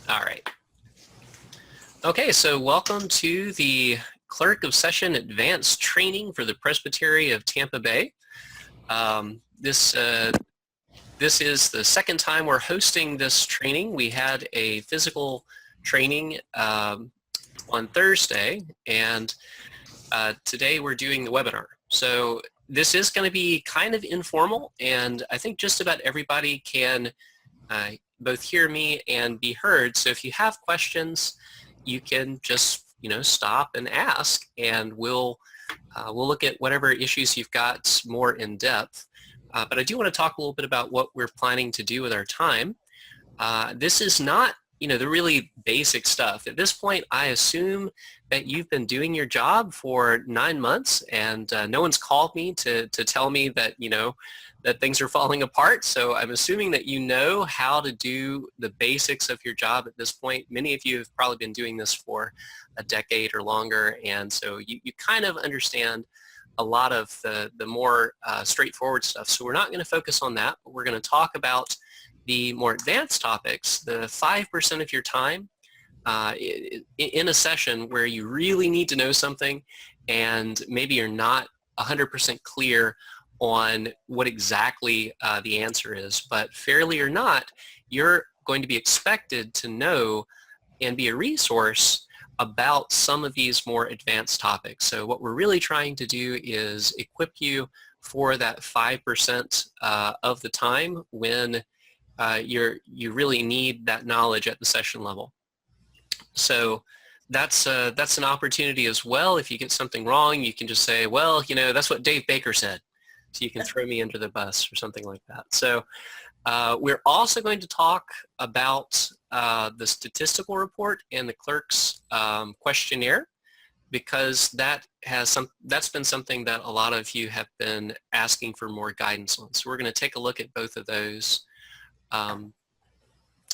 All right. Okay, so welcome to the Clerk of Session Advanced Training for the Presbytery of Tampa Bay. This is the second time we're hosting this training. We had a physical training on Thursday, and today we're doing the webinar. So this is going to be kind of informal, and I think just about everybody can both hear me and be heard. So if you have questions, you can just stop and ask, and we'll look at whatever issues you've got more in depth. But I do want to talk a little bit about what we're planning to do with our time. This is not the really basic stuff. At this point, I assume that you've been doing your job for 9 months, and no one's called me to tell me that that things are falling apart. So I'm assuming that you know how to do the basics of your job at this point. Many of you have probably been doing this for a decade or longer, and so you kind of understand a lot of the more straightforward stuff. So we're not going to focus on that, but we're going to talk about the more advanced topics, the 5% of your time in a session where you really need to know something and maybe you're not 100% clear on what exactly the answer is. But fairly or not, you're going to be expected to know and be a resource about some of these more advanced topics. So what we're really trying to do is equip you for that 5% of the time when you really need that knowledge at the session level. So that's an opportunity as well. If you get something wrong, you can just say, well, that's what Dave Baker said. So you can throw me under the bus or something like that. So we're also going to talk about the statistical report and the Clerks questionnaire, because that's been something that a lot of you have been asking for more guidance on. So we're going to take a look at both of those.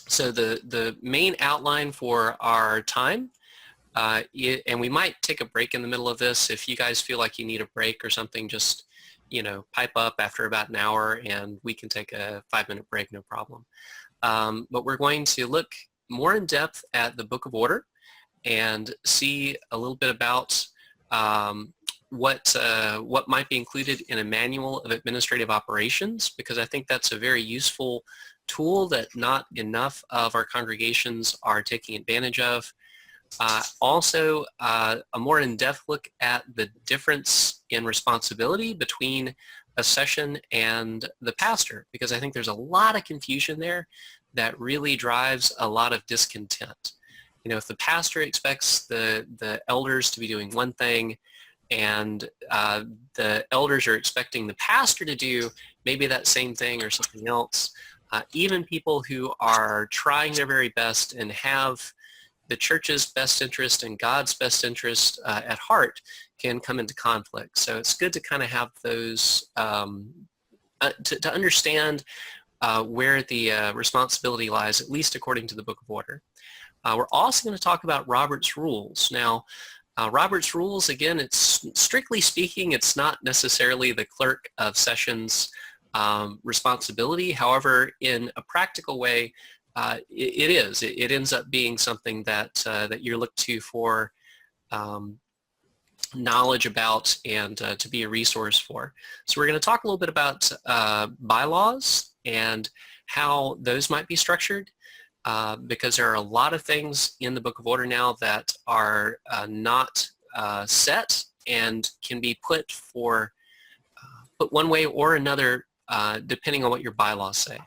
So the main outline for our time, and we might take a break in the middle of this. If you guys feel like you need a break or something, just pipe up after about an hour and we can take a 5-minute break, no problem. But we're going to look more in depth at the Book of Order and see a little bit about what might be included in a manual of administrative operations, because I think that's a very useful tool that not enough of our congregations are taking advantage of. Also, a more in-depth look at the difference in responsibility between a session and the pastor, because I think there's a lot of confusion there that really drives a lot of discontent. If the pastor expects the elders to be doing one thing, and the elders are expecting the pastor to do maybe that same thing or something else, even people who are trying their very best and have the church's best interest and God's best interest at heart can come into conflict. So it's good to kind of have those, to understand where the responsibility lies, at least according to the Book of Order. We're also going to talk about Robert's Rules. Now, Robert's Rules, again, it's strictly speaking, it's not necessarily the Clerk of Sessions' responsibility. However, in a practical way, it is. It ends up being something that that you're looked to for knowledge about and to be a resource for. So we're going to talk a little bit about bylaws and how those might be structured, because there are a lot of things in the Book of Order now that are not set and can be put one way or another depending on what your bylaws say.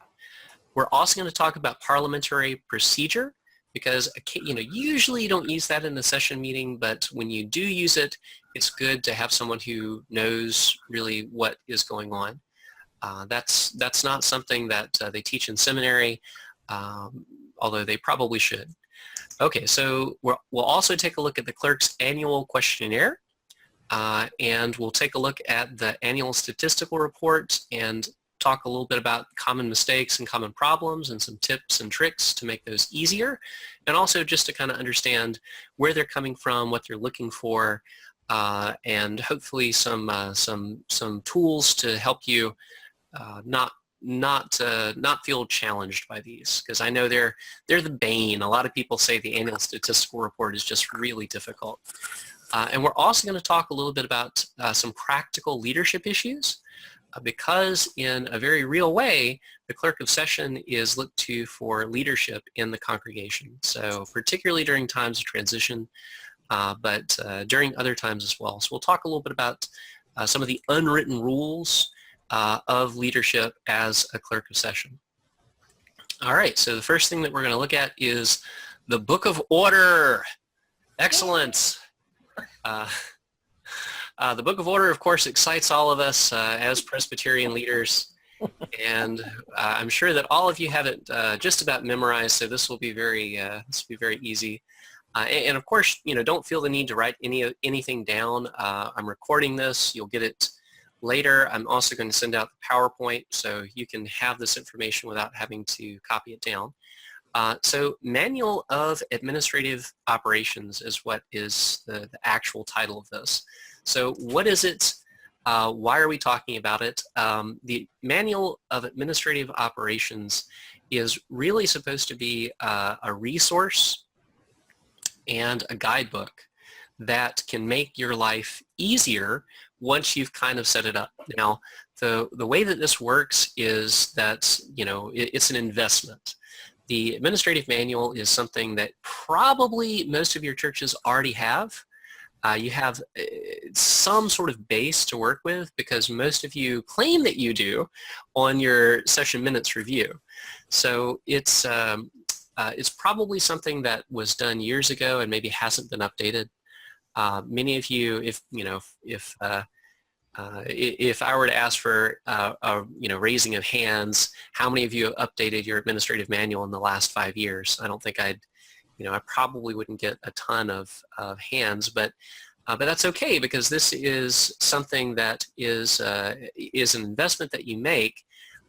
We're also going to talk about parliamentary procedure, because usually you don't use that in the session meeting, but when you do use it, it's good to have someone who knows really what is going on. That's not something that they teach in seminary, although they probably should. Okay, so we'll also take a look at the Clerk's annual questionnaire, and we'll take a look at the annual statistical report and talk a little bit about common mistakes and common problems and some tips and tricks to make those easier, and also just to kind of understand where they're coming from, what they're looking for, and hopefully some tools to help you not not feel challenged by these, because I know they're the bane. A lot of people say the annual statistical report is just really difficult. And we're also going to talk a little bit about some practical leadership issues, because in a very real way, the clerk of session is looked to for leadership in the congregation. So particularly during times of transition, but during other times as well. So we'll talk a little bit about some of the unwritten rules of leadership as a clerk of session. All right, so the first thing that we're going to look at is the Book of Order. Excellent. The Book of Order, of course, excites all of us as Presbyterian leaders, and I'm sure that all of you have it just about memorized, so this will be very easy. And of course, don't feel the need to write anything down. I'm recording this. You'll get it later. I'm also going to send out the PowerPoint, so you can have this information without having to copy it down. So Manual of Administrative Operations is what is the actual title of this. So what is it? Why are we talking about it? The Manual of Administrative Operations is really supposed to be a resource and a guidebook that can make your life easier once you've kind of set it up. Now, the way that this works is that, it's an investment. The administrative manual is something that probably most of your churches already have. You have some sort of base to work with, because most of you claim that you do on your session minutes review. So it's probably something that was done years ago and maybe hasn't been updated. Many of you, if I were to ask for raising of hands, how many of you have updated your administrative manual in the last 5 years? I don't think I probably wouldn't get a ton of hands, but that's okay, because this is something that is an investment that you make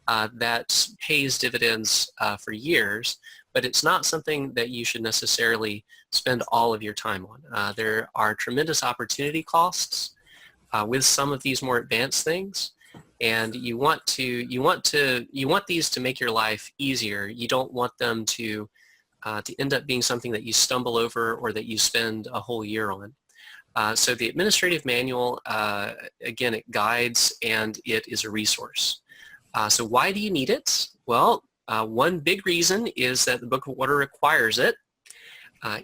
that pays dividends for years, but it's not something that you should necessarily spend all of your time on. There are tremendous opportunity costs with some of these more advanced things, and you want these to make your life easier. You don't want them to end up being something that you stumble over or that you spend a whole year on. So the administrative manual, again, it guides and it is a resource. So why do you need it? Well, one big reason is that the Book of Order requires it.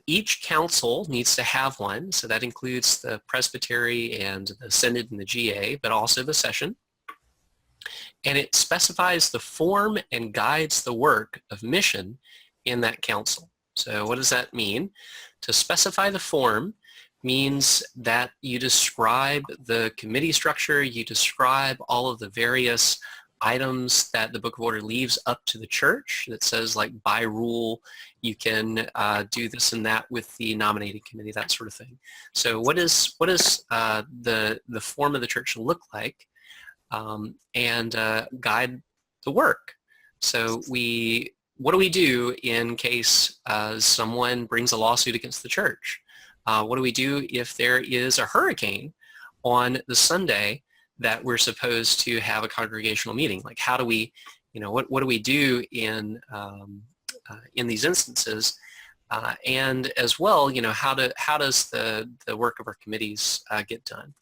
Each council needs to have one, so that includes the Presbytery and the Synod and the GA, but also the session. And it specifies the form and guides the work of mission in that council. So what does that mean? To specify the form means that you describe the committee structure, you describe all of the various items that the Book of Order leaves up to the church, that says, like, by rule you can do this and that with the nominating committee, that sort of thing. So what does the form of the church look like, and guide the work? So what do we do in case someone brings a lawsuit against the church? What do we do if there is a hurricane on the Sunday that we're supposed to have a congregational meeting? Like, how do we, what do we do in these instances? And as well, how does the work of our committees get done?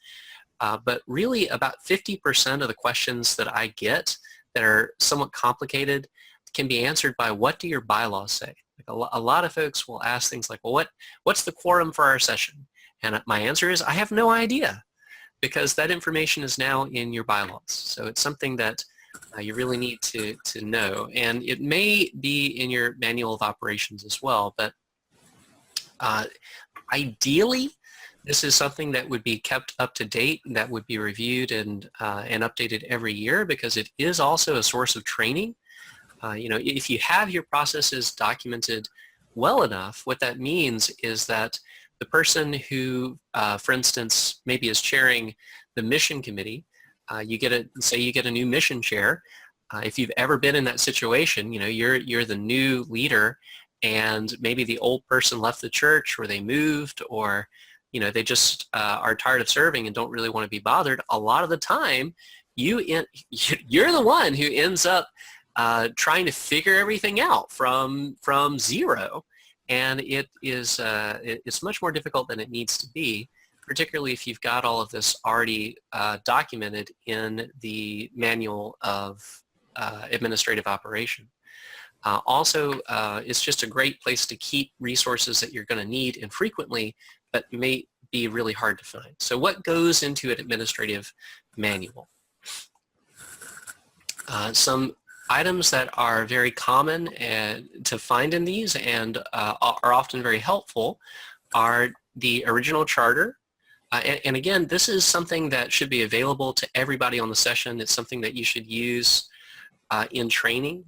But really, about 50% of the questions that I get that are somewhat complicated can be answered by, what do your bylaws say? Like, a lot of folks will ask things like, well, what's the quorum for our session? And my answer is, I have no idea, because that information is now in your bylaws. So it's something that you really need to know. And it may be in your manual of operations as well, but ideally, this is something that would be kept up to date, that would be reviewed and updated every year, because it is also a source of training. If you have your processes documented well enough, what that means is that the person who, for instance, maybe is chairing the mission committee, you get a new mission chair. If you've ever been in that situation, you're the new leader, and maybe the old person left the church, or they moved, or they just are tired of serving and don't really want to be bothered. A lot of the time, you're the one who ends up trying to figure everything out from zero, and it's much more difficult than it needs to be, particularly if you've got all of this already documented in the manual of administrative operation. Also, it's just a great place to keep resources that you're going to need infrequently, but may be really hard to find. So what goes into an administrative manual? Some items that are very common to find in these and are often very helpful are the original charter. And again, this is something that should be available to everybody on the session. It's something that you should use in training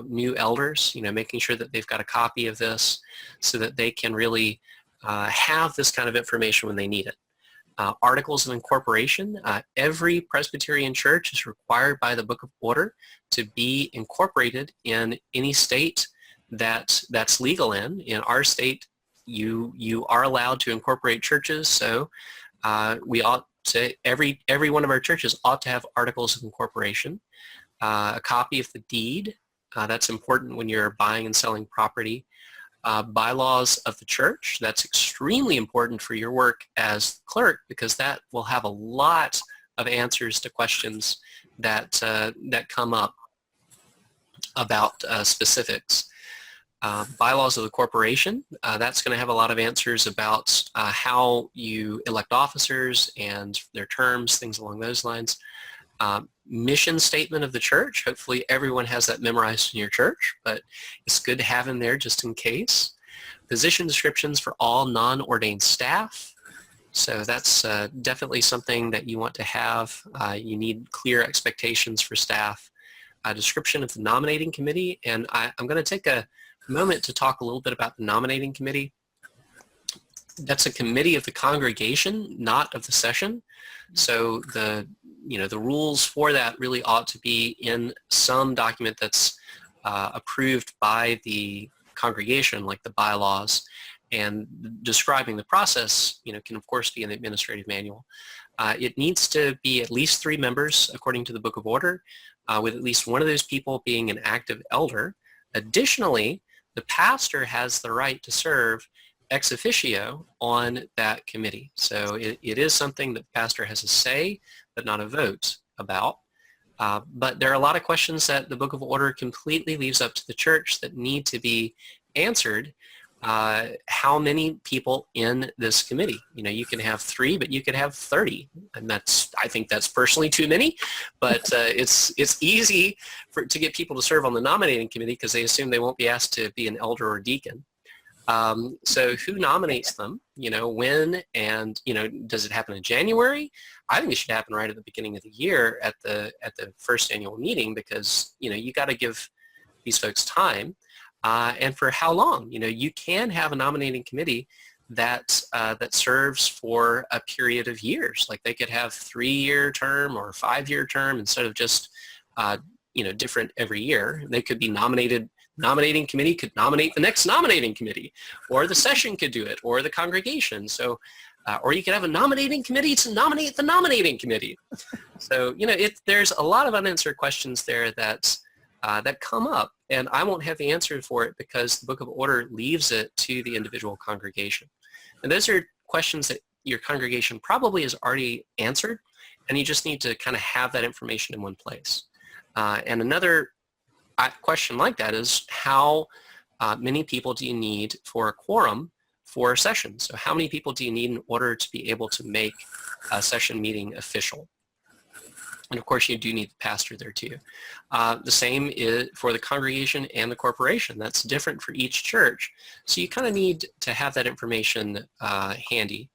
new elders, making sure that they've got a copy of this so that they can really have this kind of information when they need it. Articles of incorporation. Every Presbyterian church is required by the Book of Order to be incorporated in any state that's legal in. In our state, you are allowed to incorporate churches, so we ought to, every one of our churches ought to have articles of incorporation. A copy of the deed. That's important when you're buying and selling property. Bylaws of the church. That's extremely important for your work as clerk because that will have a lot of answers to questions that come up about specifics. Bylaws of the corporation. That's going to have a lot of answers about how you elect officers and their terms, things along those lines. Mission statement of the church. Hopefully everyone has that memorized in your church, but it's good to have in there just in case. Position descriptions for all non-ordained staff. So that's definitely something that you want to have. You need clear expectations for staff. A description of the nominating committee, and I'm going to take a moment to talk a little bit about the nominating committee. That's a committee of the congregation, not of the session. So the rules for that really ought to be in some document that's approved by the congregation, like the bylaws, and describing the process, can of course be in the administrative manual. It needs to be at least 3 members according to the Book of Order, with at least one of those people being an active elder. Additionally, the pastor has the right to serve ex officio on that committee. So it is something that the pastor has a say, but not a vote about. But there are a lot of questions that the Book of Order completely leaves up to the church that need to be answered. How many people in this committee? You can have 3, but you could have 30, and I think that's personally too many. But it's easy to get people to serve on the nominating committee because they assume they won't be asked to be an elder or deacon. So who nominates them? When, and does it happen in January? I think it should happen right at the beginning of the year at the first annual meeting because you got to give these folks time. And for how long? You can have a nominating committee that serves for a period of years. Like they could have 3-year term or 5-year term instead of just different every year. They could be nominated. Nominating committee could nominate the next nominating committee, or the session could do it, or the congregation. So, or you could have a nominating committee to nominate the nominating committee. So, there's a lot of unanswered questions there that come up, and I won't have the answer for it because the Book of Order leaves it to the individual congregation. And those are questions that your congregation probably has already answered, and you just need to kind of have that information in one place. And another question like that is how many people do you need for a quorum for a session? So how many people do you need in order to be able to make a session meeting official? And of course you do need the pastor there too. The same is for the congregation and the corporation. That's different for each church. So you kind of need to have that information handy.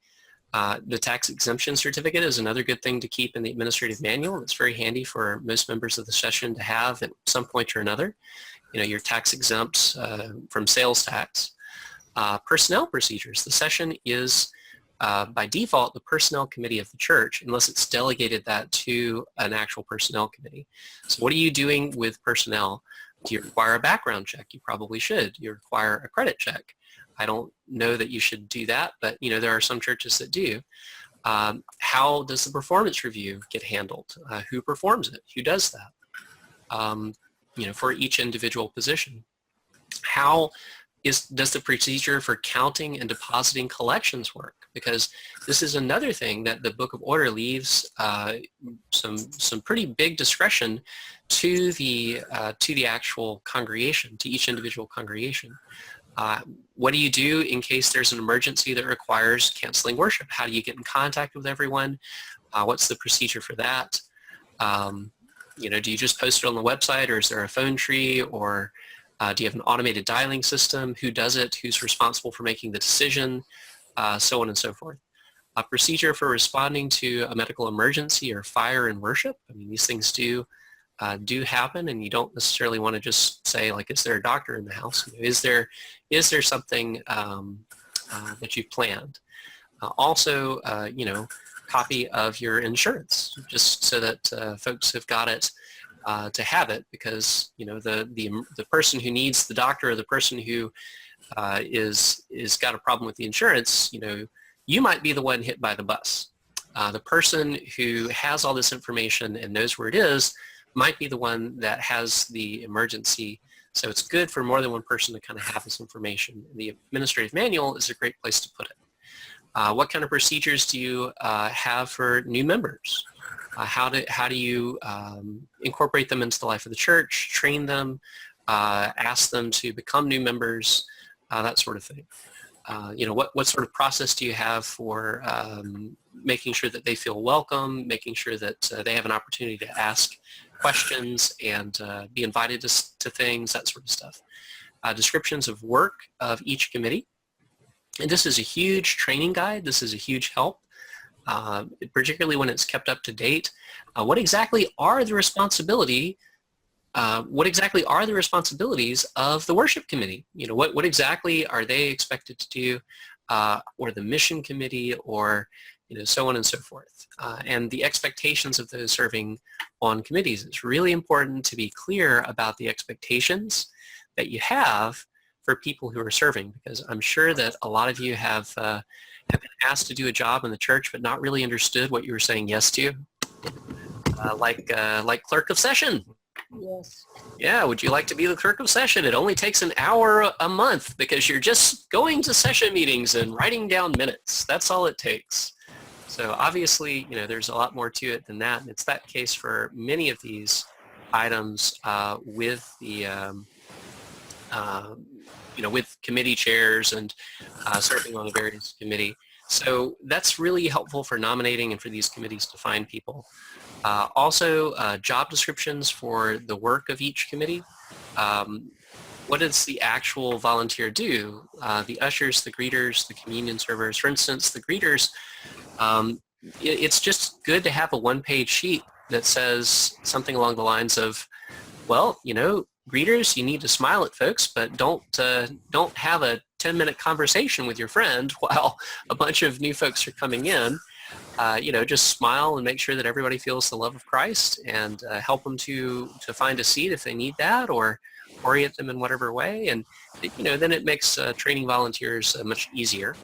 The tax exemption certificate is another good thing to keep in the administrative manual. It's very handy for most members of the session to have at some point or another. You're tax exempt from sales tax. Personnel procedures. The session is by default the personnel committee of the church unless it's delegated that to an actual personnel committee. So what are you doing with personnel? Do you require a background check? You probably should. Do you require a credit check? I don't know that you should do that, but there are some churches that do. How does the performance review get handled? Who performs it? Who does that? For each individual position. How does the procedure for counting and depositing collections work? Because this is another thing that the Book of Order leaves some pretty big discretion to the actual congregation, to each individual congregation. What do you do in case there's an emergency that requires canceling worship? How do you get in contact with everyone? What's the procedure for that? Do you just post it on the website, or is there a phone tree, or do you have an automated dialing system? Who does it? Who's responsible for making the decision? So on and so forth. A procedure for responding to a medical emergency or fire in worship. I mean, these things do happen, and you don't necessarily want to just say, like, is there a doctor in the house? Is there something that you've planned? Also, copy of your insurance, just so that folks have got it to have it, because the person who needs the doctor, or the person who is got a problem with the insurance, you might be the one hit by the bus. The person who has all this information and knows where it is might be the one that has the emergency. So it's good for more than one person to kind of have this information. The administrative manual is a great place to put it. What kind of procedures do you have for new members? How do you incorporate them into the life of the church, train them, ask them to become new members, that sort of thing. What sort of process do you have for making sure that they feel welcome, making sure that they have an opportunity to ask questions and be invited to things, that sort of stuff. Descriptions of work of each committee. And this is a huge training guide. This is a huge help, particularly when it's kept up to date. What exactly are the responsibilities of the worship committee? What exactly are they expected to do, or the mission committee, or so on and so forth. And the expectations of those serving on committees. It's really important to be clear about the expectations that you have for people who are serving, because I'm sure that a lot of you have been asked to do a job in the church but not really understood what you were saying yes to, like clerk of session. Yes. Yeah, would you like to be the clerk of session? It only takes an hour a month because you're just going to session meetings and writing down minutes. That's all it takes. So obviously, there's a lot more to it than that, and it's that case for many of these items with the with committee chairs and serving on a various committee. So that's really helpful for nominating and for these committees to find people. Also, job descriptions for the work of each committee. What does the actual volunteer do? The ushers, the greeters, the communion servers. For instance, the greeters, it's just good to have a one-page sheet that says something along the lines of, well, greeters, you need to smile at folks, but don't have a 10-minute conversation with your friend while a bunch of new folks are coming in. Just smile and make sure that everybody feels the love of Christ, and help them to find a seat if they need that, or orient them in whatever way. And, then it makes training volunteers much easier.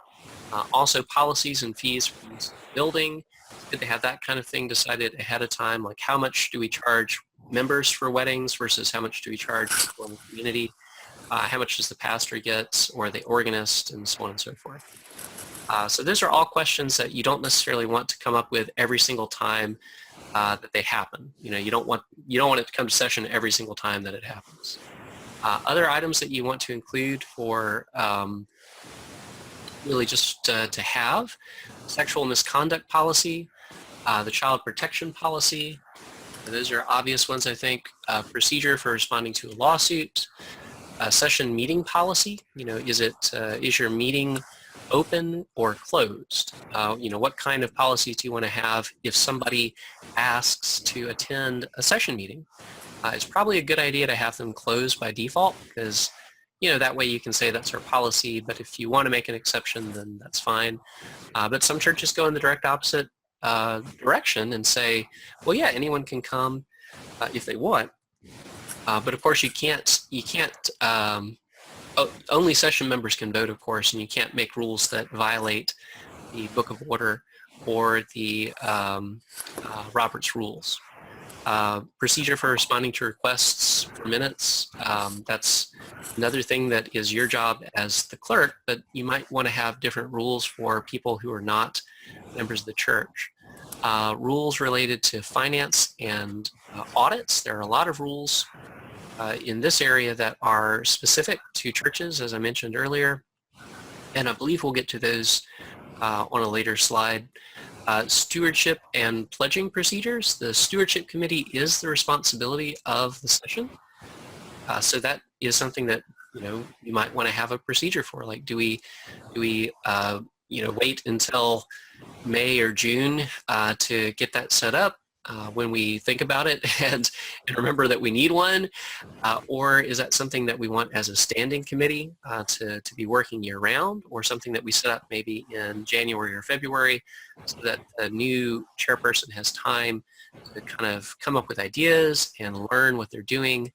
Also, policies and fees for the building. It's good to have that kind of thing decided ahead of time, like how much do we charge members for weddings versus how much do we charge people in the community? How much does the pastor get, or the organist, and so on and so forth. So those are all questions that you don't necessarily want to come up with every single time that they happen. You don't want it to come to session every single time that it happens. Other items that you want to include for really just to have: sexual misconduct policy, the child protection policy. Those are obvious ones, I think. Procedure for responding to a lawsuit. Session meeting policy. Is your meeting open or closed? What kind of policies do you want to have if somebody asks to attend a session meeting? It's probably a good idea to have them closed by default, because that way you can say that's our policy, but if you want to make an exception, then that's fine. But some churches go in the direct opposite direction and say, well, yeah, anyone can come if they want, but of course you can't only session members can vote, of course, and you can't make rules that violate the Book of Order or the Robert's Rules. Procedure for responding to requests for minutes. That's another thing that is your job as the clerk, but you might want to have different rules for people who are not members of the church. Rules related to finance and audits. There are a lot of rules in this area that are specific to churches, as I mentioned earlier, and I believe we'll get to those on a later slide. Stewardship and pledging procedures. The stewardship committee is the responsibility of the session. So that is something that you might want to have a procedure for. Like, do we wait until May or June to get that set up when we think about it and remember that we need one, or is that something that we want as a standing committee to be working year-round, or something that we set up maybe in January or February so that the new chairperson has time to kind of come up with ideas and learn what they're doing,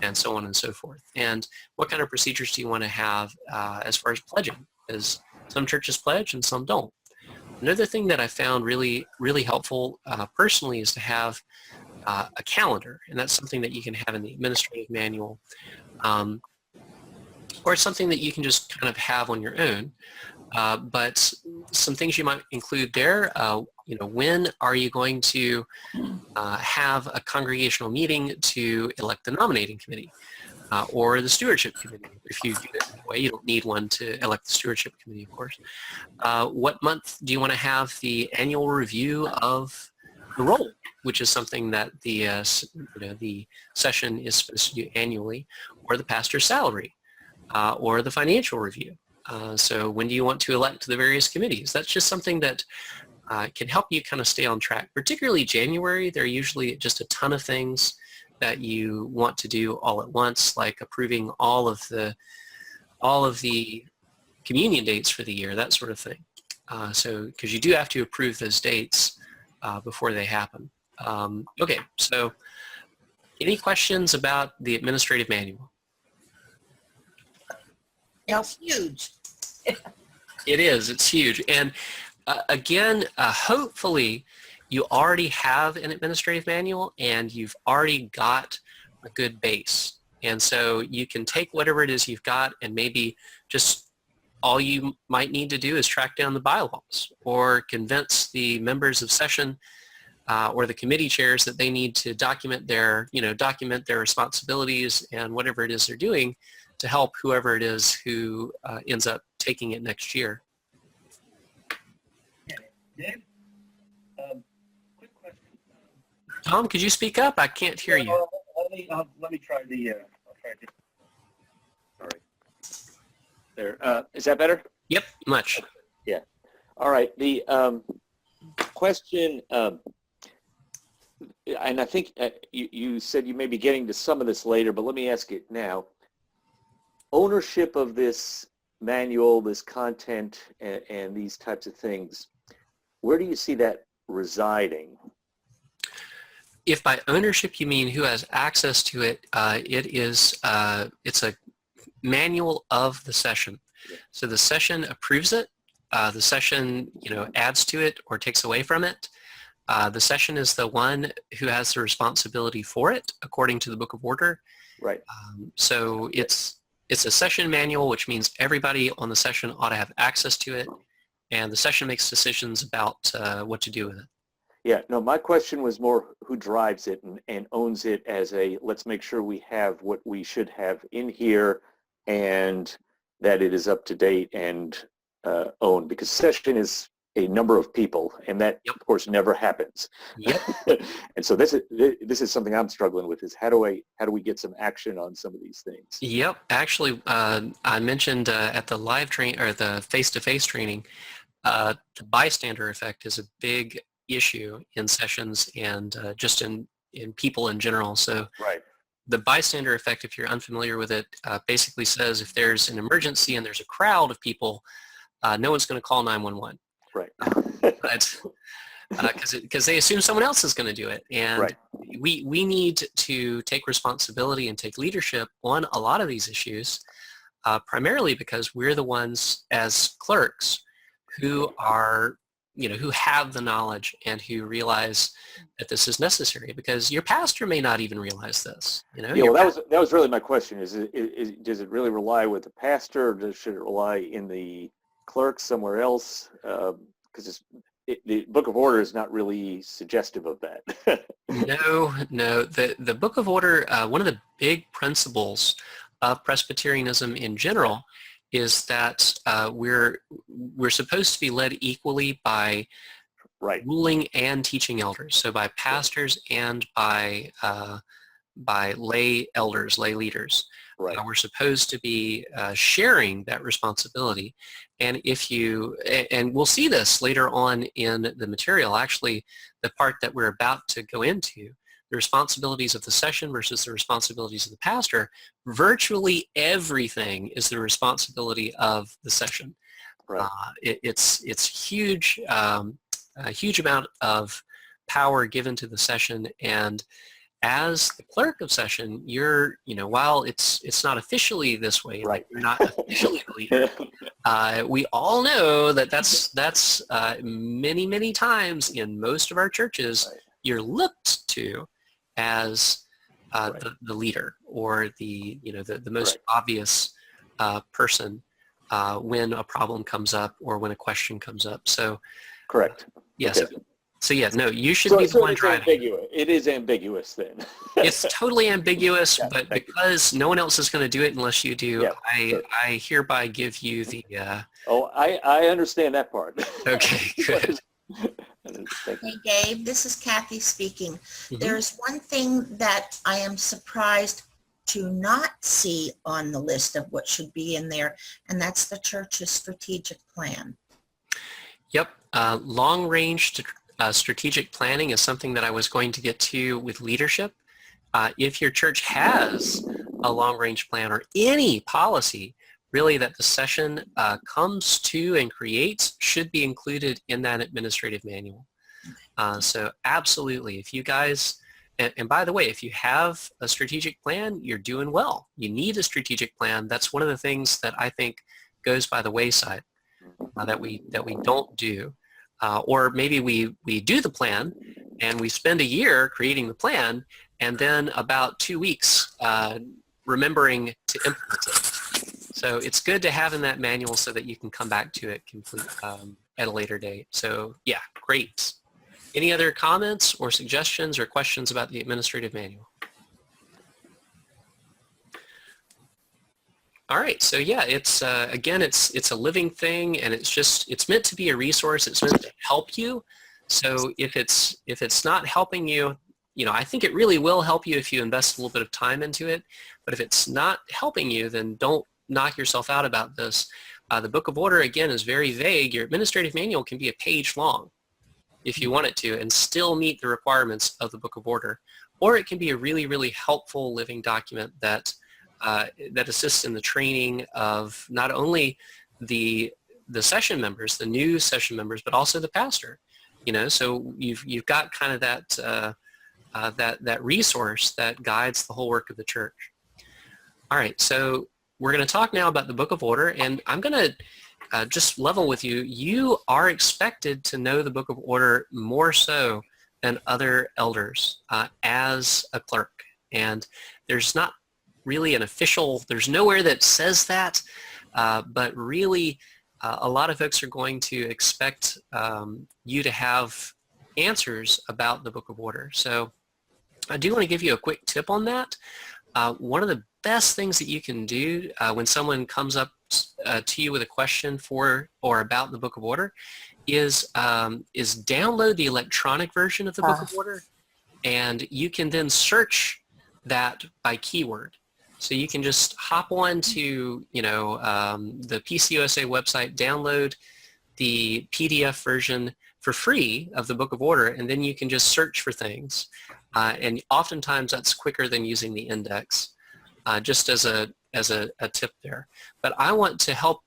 and so on and so forth. And what kind of procedures do you want to have as far as pledging? Because some churches pledge and some don't. Another thing that I found really, really helpful personally is to have a calendar, and that's something that you can have in the administrative manual, or something that you can just kind of have on your own. But some things you might include there, when are you going to have a congregational meeting to elect the nominating committee? Or the stewardship committee. If you do it that way, you don't need one to elect the stewardship committee, of course. What month do you want to have the annual review of the roll, which is something that the session is supposed to do annually, or the pastor's salary, or the financial review. So when do you want to elect the various committees? That's just something that can help you kind of stay on track. Particularly January, there are usually just a ton of things that you want to do all at once, like approving all of the communion dates for the year, that sort of thing. So because you do have to approve those dates before they happen. Okay, so any questions about the administrative manual? It's huge. It is. It's huge. And again, hopefully you already have an administrative manual and you've already got a good base. And so you can take whatever it is you've got, and maybe just all you might need to do is track down the bylaws, or convince the members of session or the committee chairs that they need to document their responsibilities and whatever it is they're doing to help whoever it is who ends up taking it next year. Dave, quick question. Tom, could you speak up? I can't hear you. Let me try the. I'll try this. All right. There. Is that better? Yep, much. Yeah. All right. The question, and I think you said you may be getting to some of this later, but let me ask it now. Ownership of this manual, this content, and these types of things, where do you see that residing? If by ownership you mean who has access to it, it's a manual of the session. So the session approves it. The session, adds to it or takes away from it. The session is the one who has the responsibility for it, according to the Book of Order. Right. So it's a session manual, which means everybody on the session ought to have access to it, and the session makes decisions about what to do with it. Yeah, no, my question was more who drives it and owns it as a, let's make sure we have what we should have in here and that it is up to date and owned, because session is a number of people, and that, of course, never happens. Yep. And so this is something I'm struggling with, is how do we get some action on some of these things? Yep. Actually, I mentioned at the live train or the face-to-face training, the bystander effect is a big issue in sessions and just in people in general. So right. The bystander effect, if you're unfamiliar with it, basically says if there's an emergency and there's a crowd of people, no one's going to call 911. Right. Because they assume someone else is going to do it. And right. we need to take responsibility and take leadership on a lot of these issues, primarily because we're the ones as clerks who are who have the knowledge and who realize that this is necessary, because your pastor may not even realize this. Yeah, well, that was really my question. Does it really rely with the pastor, or should it rely in the clerk somewhere else? Because the Book of Order is not really suggestive of that. No. The Book of Order, one of the big principles of Presbyterianism in general is that we're supposed to be led equally by ruling and teaching elders, so by pastors and by lay elders, lay leaders. Right. We're supposed to be sharing that responsibility. And and we'll see this later on in the material, actually, the part that we're about to go into, the responsibilities of the session versus the responsibilities of the pastor. Virtually everything is the responsibility of the session. Right. It's huge, a huge amount of power given to the session, and as the clerk of session, while it's not officially this way, right, you're not officially the leader. We all know that's many, many times in most of our churches, you're looked to as the leader, or the most obvious person when a problem comes up or when a question comes up. So correct. Yes. Okay. So yeah, no, you should be the one driving. It is ambiguous then. It's totally ambiguous, but because no one else is going to do it unless you do, I hereby give you the... I understand that part. Okay, good. Hey Gabe, this is Kathy speaking. Mm-hmm. There's one thing that I am surprised to not see on the list of what should be in there, and that's the church's strategic plan. Yep, long-range strategic planning is something that I was going to get to with leadership. If your church has a long-range plan or any policy really that the session comes to and creates, should be included in that administrative manual. So absolutely, if you guys, and by the way, if you have a strategic plan, you're doing well. You need a strategic plan. That's one of the things that I think goes by the wayside that we don't do. Or maybe we do the plan and we spend a year creating the plan, and then about 2 weeks remembering to implement it. So it's good to have in that manual so that you can come back to it complete at a later date. So yeah, great. Any other comments or suggestions or questions about the administrative manual? All right, so yeah, it's again, it's a living thing, and it's meant to be a resource. It's meant to help you. So if it's not helping you, I think it really will help you if you invest a little bit of time into it. But if it's not helping you, then don't knock yourself out about this. The Book of Order, again, is very vague. Your administrative manual can be a page long if you want it to, and still meet the requirements of the Book of Order. Or it can be a really, really helpful living document that assists in the training of not only the session members, the new session members, but also the pastor. So you've got kind of that resource that guides the whole work of the church. All right, so we're going to talk now about the Book of Order, and I'm going to just level with you. You are expected to know the Book of Order more so than other elders as a clerk, and there's not really there's nowhere that says that, but really a lot of folks are going to expect you to have answers about the Book of Order. So I do want to give you a quick tip on that. One of the best things that you can do when someone comes up to you with a question for or about the Book of Order is download the electronic version of the Book of Order, and you can then search that by keyword. So you can just hop on to the PCUSA website, download the PDF version for free of the Book of Order, and then you can just search for things. And oftentimes that's quicker than using the index, just as a tip there. But I want to help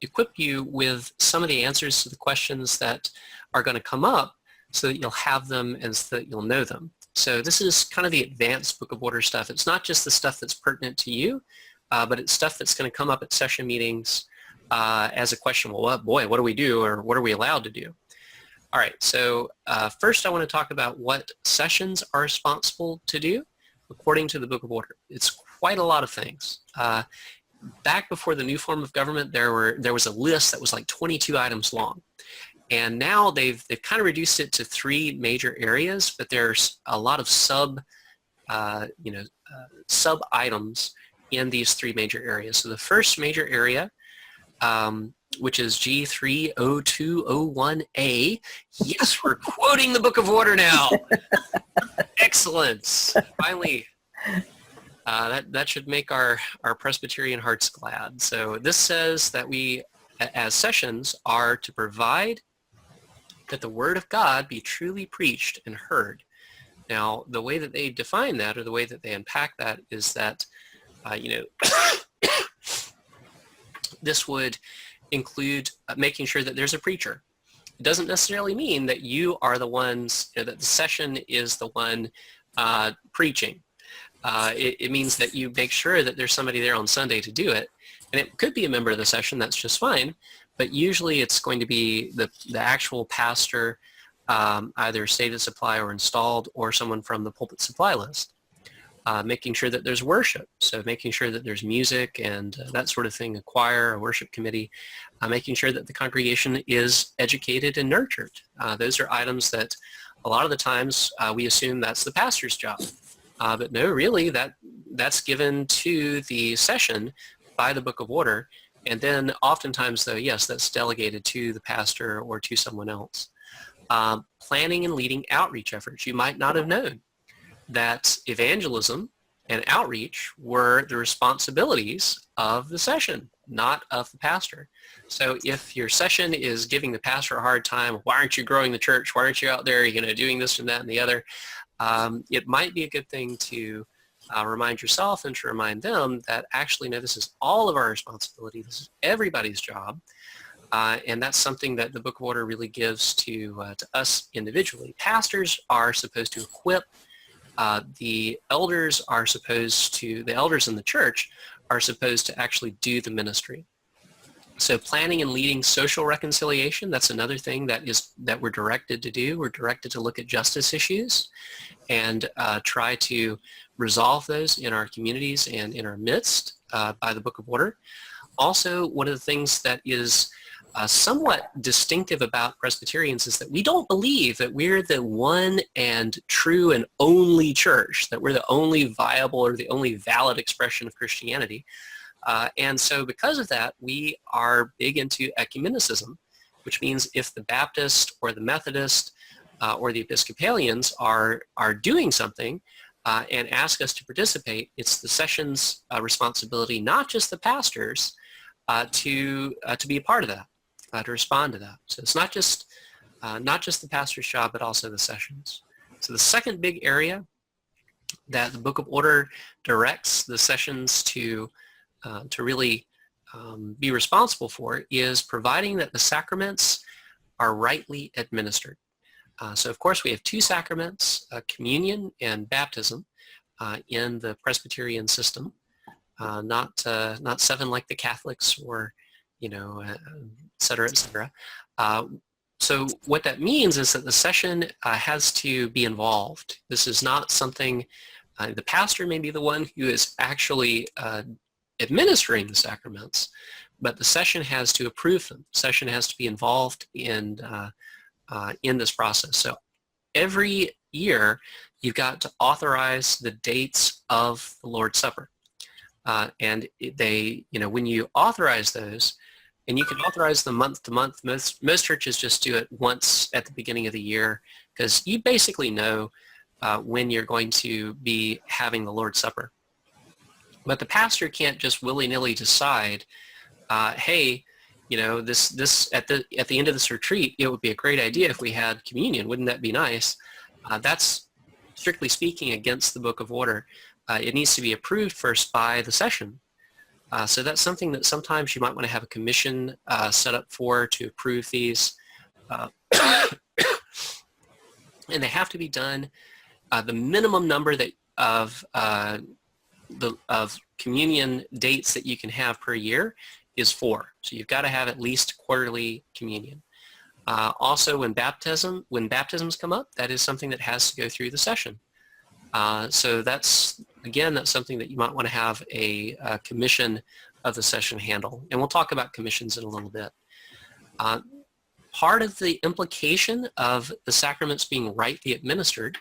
equip you with some of the answers to the questions that are going to come up so that you'll have them and so that you'll know them. So this is kind of the advanced Book of Order stuff. It's not just the stuff that's pertinent to you, but it's stuff that's going to come up at session meetings as a question, well, what do we do, or what are we allowed to do? All right, so first I want to talk about what sessions are responsible to do according to the Book of Order. It's quite a lot of things. Back before the new form of government, there was a list that was like 22 items long. And now they've kind of reduced it to 3 major areas, but there's a lot of sub items in these 3 major areas. So the first major area, which is G30201A. Yes, we're quoting the Book of Order now. Excellent. Finally, that should make our Presbyterian hearts glad. So this says that we, as sessions, are to provide that the Word of God be truly preached and heard. Now, the way that they define that, or the way that they unpack that, is that, this would include making sure that there's a preacher. It doesn't necessarily mean that you are the ones, that the session is the one preaching. It means that you make sure that there's somebody there on Sunday to do it. And it could be a member of the session, that's just fine. But usually it's going to be the actual pastor, either stated supply or installed, or someone from the pulpit supply list. Making sure that there's worship, so making sure that there's music and that sort of thing, a choir, a worship committee, making sure that the congregation is educated and nurtured. Those are items that a lot of the times we assume that's the pastor's job. But no, really, that's given to the session by the Book of Order. And then oftentimes, though, yes, that's delegated to the pastor or to someone else. Planning and leading outreach efforts. You might not have known that evangelism and outreach were the responsibilities of the session, not of the pastor. So if your session is giving the pastor a hard time, why aren't you growing the church? Why aren't you out there, doing this and that and the other? It might be a good thing to remind yourself and to remind them that actually, no, this is all of our responsibility. This is everybody's job. And that's something that the Book of Order really gives to us individually. Pastors are supposed to equip. The elders in the church are supposed to actually do the ministry. So planning and leading social reconciliation, that's another thing that we're directed to do. We're directed to look at justice issues and try to resolve those in our communities and in our midst by the Book of Order. Also, one of the things that is somewhat distinctive about Presbyterians is that we don't believe that we're the one and true and only church, that we're the only viable or the only valid expression of Christianity. And so because of that, we are big into ecumenicism, which means if the Baptist or the Methodist or the Episcopalians are doing something and ask us to participate, it's the session's responsibility, not just the pastors, to be a part of that. To respond to that. So it's not just the pastor's job, but also the sessions. So the second big area that the Book of Order directs the sessions to really be responsible for is providing that the sacraments are rightly administered. So of course we have 2 sacraments, communion and baptism, in the Presbyterian system, not 7 like the Catholics or et cetera, et cetera. So what that means is that the session has to be involved. This is not something, the pastor may be the one who is actually administering the sacraments, but the session has to approve them. The session has to be involved in this process. So every year you've got to authorize the dates of the Lord's Supper. And when you authorize those, and you can authorize them month to month. Most churches just do it once at the beginning of the year because you basically know when you're going to be having the Lord's Supper. But the pastor can't just willy-nilly decide, hey, this at the end of this retreat, it would be a great idea if we had communion. Wouldn't that be nice? That's strictly speaking against the Book of Order. It needs to be approved first by the session. So that's something that sometimes you might want to have a commission set up for to approve these. And they have to be done, the minimum number of of communion dates that you can have per year is 4. So you've got to have at least quarterly communion. Also, when baptisms come up, that is something that has to go through the session. So that's something that you might want to have a commission of the session handle. And we'll talk about commissions in a little bit. Part of the implication of the sacraments being rightly administered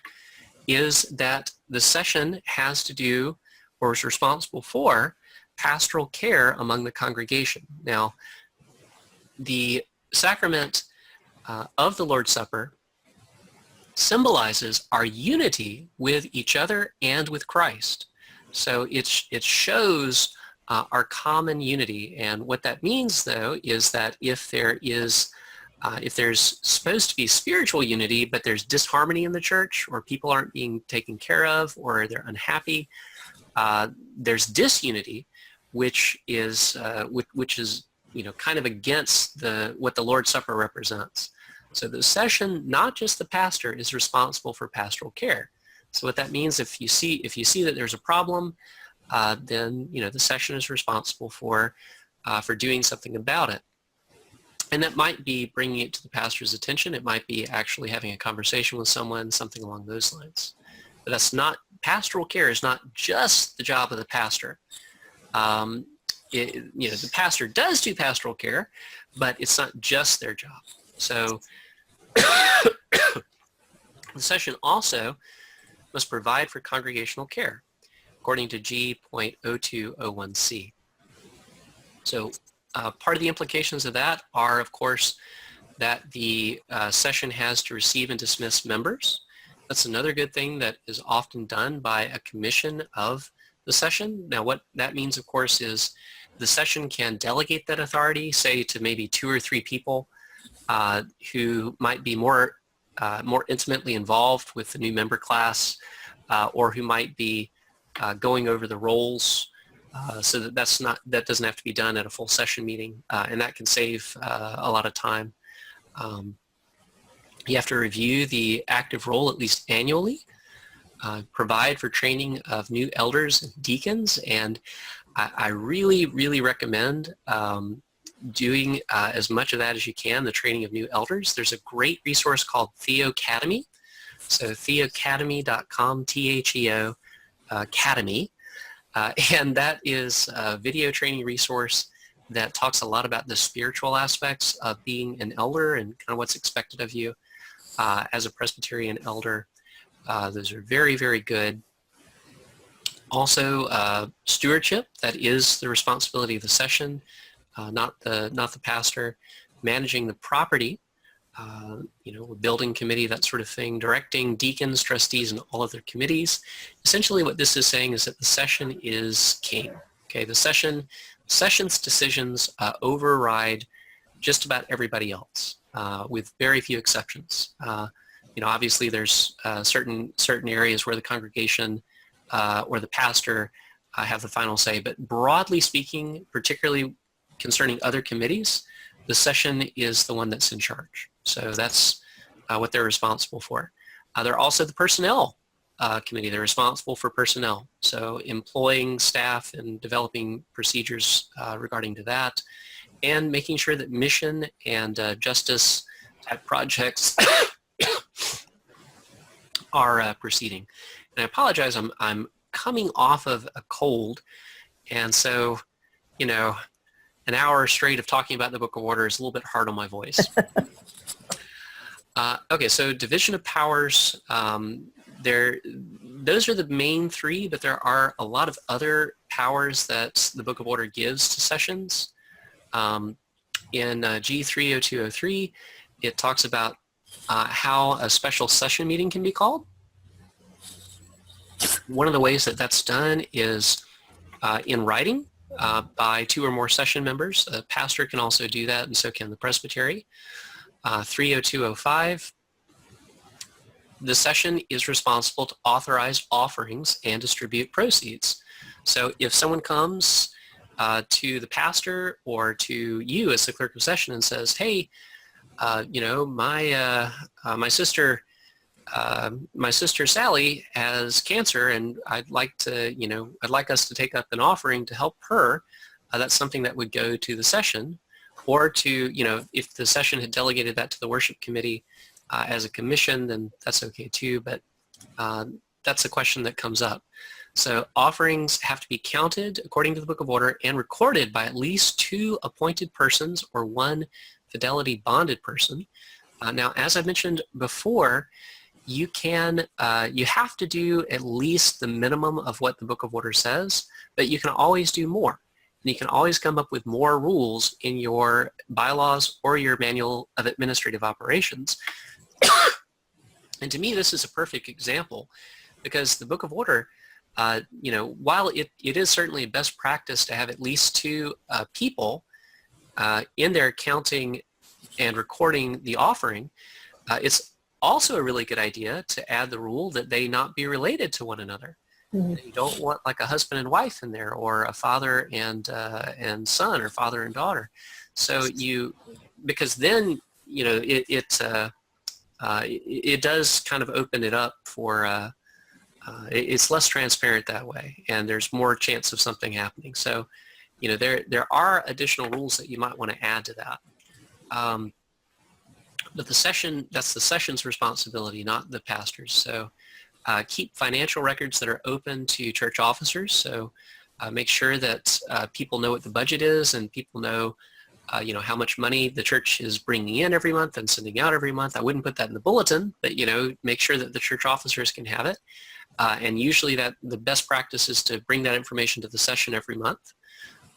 is that the session has to do, or is responsible for, pastoral care among the congregation. Now, the sacrament of the Lord's Supper symbolizes our unity with each other and with Christ. So it shows our common unity. And what that means, though, is that if there's supposed to be spiritual unity, but there's disharmony in the church, or people aren't being taken care of, or they're unhappy, there's disunity, which is kind of against what the Lord's Supper represents. So the session, not just the pastor, is responsible for pastoral care. So what that means, if you see that there's a problem, then the session is responsible for doing something about it. And that might be bringing it to the pastor's attention. It might be actually having a conversation with someone, something along those lines. But pastoral care is not just the job of the pastor. The pastor does do pastoral care, but it's not just their job. So the session also must provide for congregational care, according to G.0201C. So part of the implications of that are, of course, that the session has to receive and dismiss members. That's another good thing that is often done by a commission of the session. Now, what that means, of course, is the session can delegate that authority, say, to maybe 2 or 3 people who might be more intimately involved with the new member class, or who might be going over the roles, so that doesn't have to be done at a full session meeting, and that can save a lot of time. You have to review the active role at least annually, provide for training of new elders and deacons, and I really, really recommend doing as much of that as you can, the training of new elders. There's a great resource called Theocademy. So theocademy.com, T-H-E-O, Academy. And that is a video training resource that talks a lot about the spiritual aspects of being an elder and kind of what's expected of you as a Presbyterian elder. Those are very, very good. Also, stewardship, that is the responsibility of the session, not the pastor. Managing the property, building committee, that sort of thing, directing deacons, trustees, and all other committees. Essentially what this is saying is that the session is king. Okay, the session's decisions override just about everybody else, with very few exceptions. Obviously there's certain areas where the congregation or the pastor have the final say, but broadly speaking, particularly concerning other committees, the session is the one that's in charge. So that's what they're responsible for. They're also the personnel committee. They're responsible for personnel. So employing staff and developing procedures regarding to that, and making sure that mission and justice type projects are proceeding. And I apologize, I'm coming off of a cold, and so, an hour straight of talking about the Book of Order is a little bit hard on my voice. Okay, so division of powers, those are the main 3, but there are a lot of other powers that the Book of Order gives to sessions. In G30203, it talks about how a special session meeting can be called. One of the ways that that's done is in writing by 2 or more session members. A pastor can also do that, and so can the Presbytery. 30205, the session is responsible to authorize offerings and distribute proceeds. So if someone comes to the pastor or to you as the clerk of session and says, hey, my sister my sister Sally has cancer, and I'd like us to take up an offering to help her. That's something that would go to the session, or to, if the session had delegated that to the worship committee as a commission, then that's okay too, but that's a question that comes up. So offerings have to be counted according to the Book of Order and recorded by at least 2 appointed persons or 1 fidelity bonded person. Now, as I mentioned before, you have to do at least the minimum of what the Book of Order says, but you can always do more. And you can always come up with more rules in your bylaws or your manual of administrative operations. And to me, this is a perfect example, because the Book of Order, while it is certainly best practice to have at least 2 people in there counting and recording the offering, it's also a really good idea to add the rule that they not be related to one another. Mm-hmm. You don't want like a husband and wife in there, or a father and son, or father and daughter. So because then it does kind of open it up for it's less transparent that way, and there's more chance of something happening. So there are additional rules that you might want to add to that. But that's the session's responsibility, not the pastor's. So keep financial records that are open to church officers. So make sure that people know what the budget is, and people know how much money the church is bringing in every month and sending out every month. I wouldn't put that in the bulletin, but make sure that the church officers can have it. And usually the best practice is to bring that information to the session every month.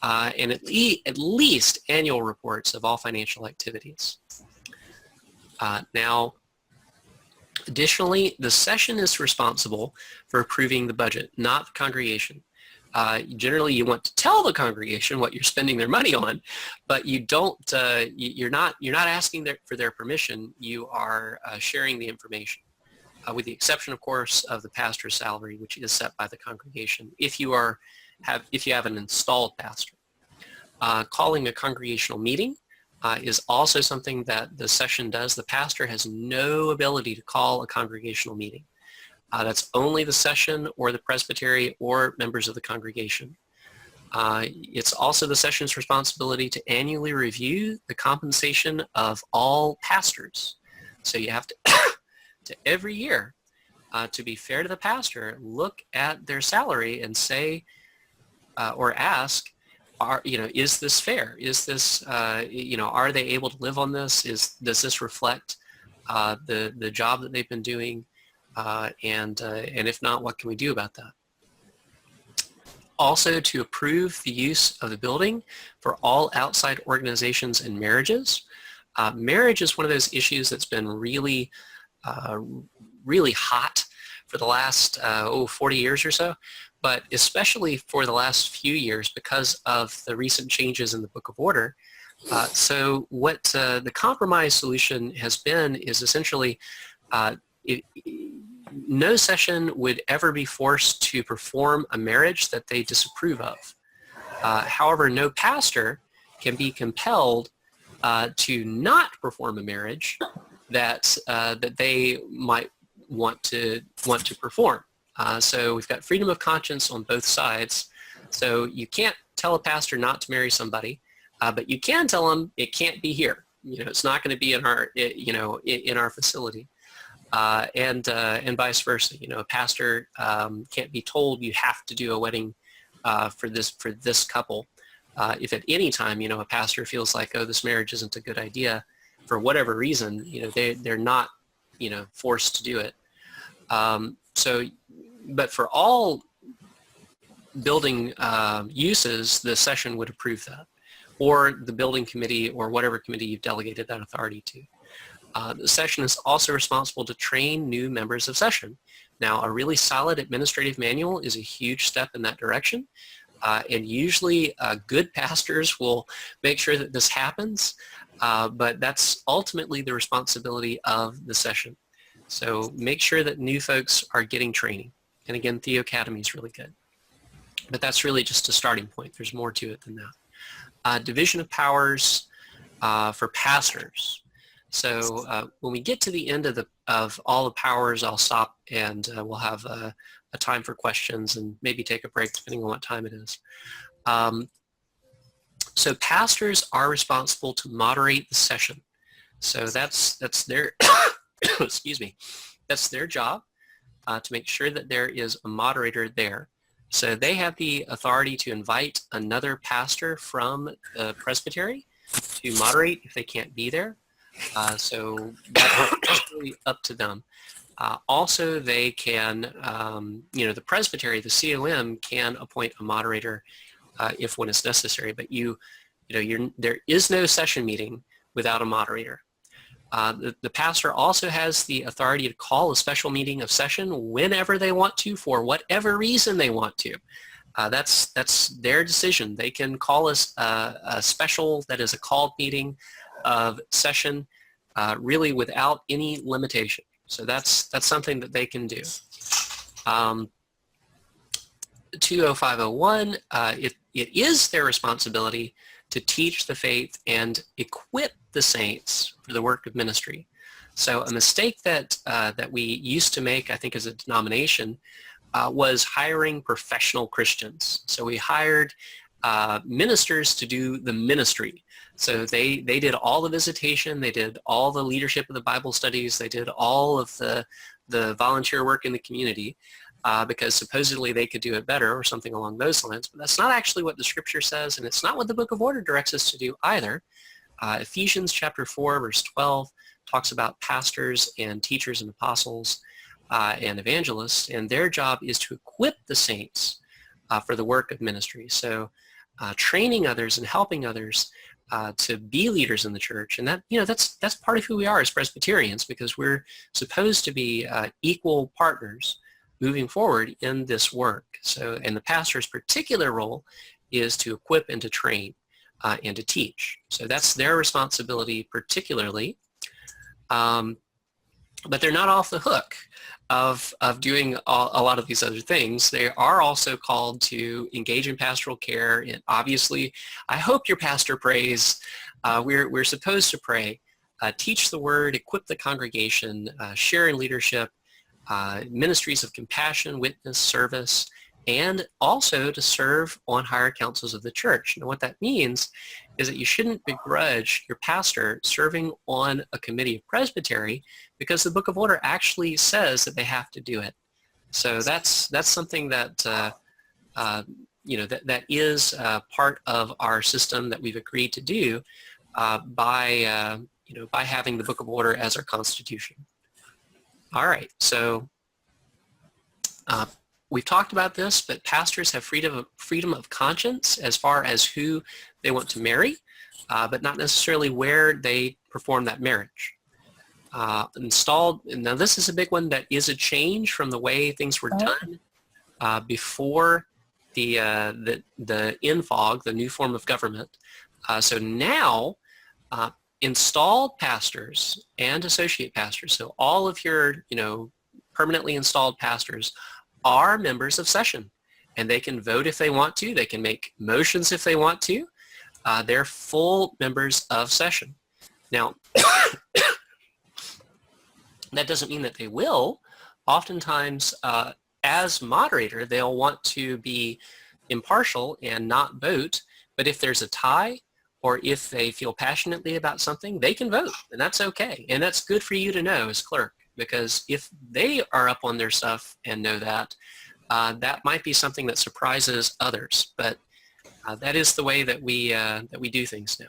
And at least annual reports of all financial activities. Now, additionally, the session is responsible for approving the budget, not the congregation. Generally, you want to tell the congregation what you're spending their money on, but you don't. You're not asking for their permission. You are sharing the information, with the exception, of course, of the pastor's salary, which is set by the congregation. If you have an installed pastor, calling a congregational meeting is also something that the session does. The pastor has no ability to call a congregational meeting. That's only the session or the presbytery or members of the congregation. It's also the session's responsibility to annually review the compensation of all pastors. So you have to, every year, to be fair to the pastor, look at their salary and say, or ask, is this fair? Is this, are they able to live on this? Does this reflect the job that they've been doing? And if not, what can we do about that? Also, to approve the use of the building for all outside organizations and marriages. Marriage is one of those issues that's been really hot for the last 40 years or so, but especially for the last few years because of the recent changes in the Book of Order. So what the compromise solution has been is essentially no session would ever be forced to perform a marriage that they disapprove of. However, no pastor can be compelled to not perform a marriage that they might want to perform. So we've got freedom of conscience on both sides. So you can't tell a pastor not to marry somebody, but you can tell them it can't be here. It's not going to be in our facility. And vice versa. A pastor can't be told you have to do a wedding for this couple. If at any time a pastor feels like, oh, this marriage isn't a good idea for whatever reason, they're not forced to do it. But for all building uses, the session would approve that, or the building committee, or whatever committee you've delegated that authority to. The session is also responsible to train new members of session. Now, a really solid administrative manual is a huge step in that direction, and usually good pastors will make sure that this happens, but that's ultimately the responsibility of the session. So make sure that new folks are getting training. And again, Theo Academy is really good. But that's really just a starting point. There's more to it than that. Division of powers for pastors. So when we get to the end of of all the powers, I'll stop and we'll have a time for questions and maybe take a break depending on what time it is. So pastors are responsible to moderate the session. So that's their excuse me, that's their job, to make sure that there is a moderator there. So they have the authority to invite another pastor from the presbytery to moderate if they can't be there. So that's really up to them. Also, they can, the presbytery, the COM, can appoint a moderator if one is necessary. But there is no session meeting without a moderator. The pastor also has the authority to call a special meeting of session whenever they want to, for whatever reason they want to. That's their decision. They can call us a special, that is a called meeting of session, really without any limitation. So that's something that they can do. 20501, it is their responsibility to teach the faith and equip the saints for the work of ministry. So a mistake that we used to make, I think, as a denomination, was hiring professional Christians. So we hired ministers to do the ministry. So they did all the visitation, they did all the leadership of the Bible studies, they did all of the volunteer work in the community, because supposedly they could do it better or something along those lines. But that's not actually what the scripture says, and it's not what the Book of Order directs us to do either. Ephesians chapter 4, verse 12 talks about pastors and teachers and apostles and evangelists, and their job is to equip the saints for the work of ministry. So training others and helping others to be leaders in the church, and that's part of who we are as Presbyterians, because we're supposed to be equal partners moving forward in this work. So, and the pastor's particular role is to equip and to train and to teach. So that's their responsibility particularly. But they're not off the hook of doing a lot of these other things. They are also called to engage in pastoral care. And obviously, I hope your pastor prays. We're supposed to pray, teach the word, equip the congregation, share in leadership, ministries of compassion, witness, service, and also to serve on higher councils of the church. Now, what that means is that you shouldn't begrudge your pastor serving on a committee of presbytery, because the Book of Order actually says that they have to do it. So that's something that that is part of our system that we've agreed to do by having the Book of Order as our constitution. All right, so we've talked about this, but pastors have freedom of conscience as far as who they want to marry, but not necessarily where they perform that marriage. Installed, now this is a big one that is a change from the way things were done before the infog, the new form of government. So now, installed pastors and associate pastors, so all of your permanently installed pastors, are members of session, and they can vote if they want to. They can make motions if they want to. They're full members of session. Now, that doesn't mean that they will. Oftentimes, as moderator, they'll want to be impartial and not vote, but if there's a tie, or if they feel passionately about something, they can vote, and that's okay. And that's good for you to know as clerk, because if they are up on their stuff and know that, that might be something that surprises others. But that is the way that we do things now.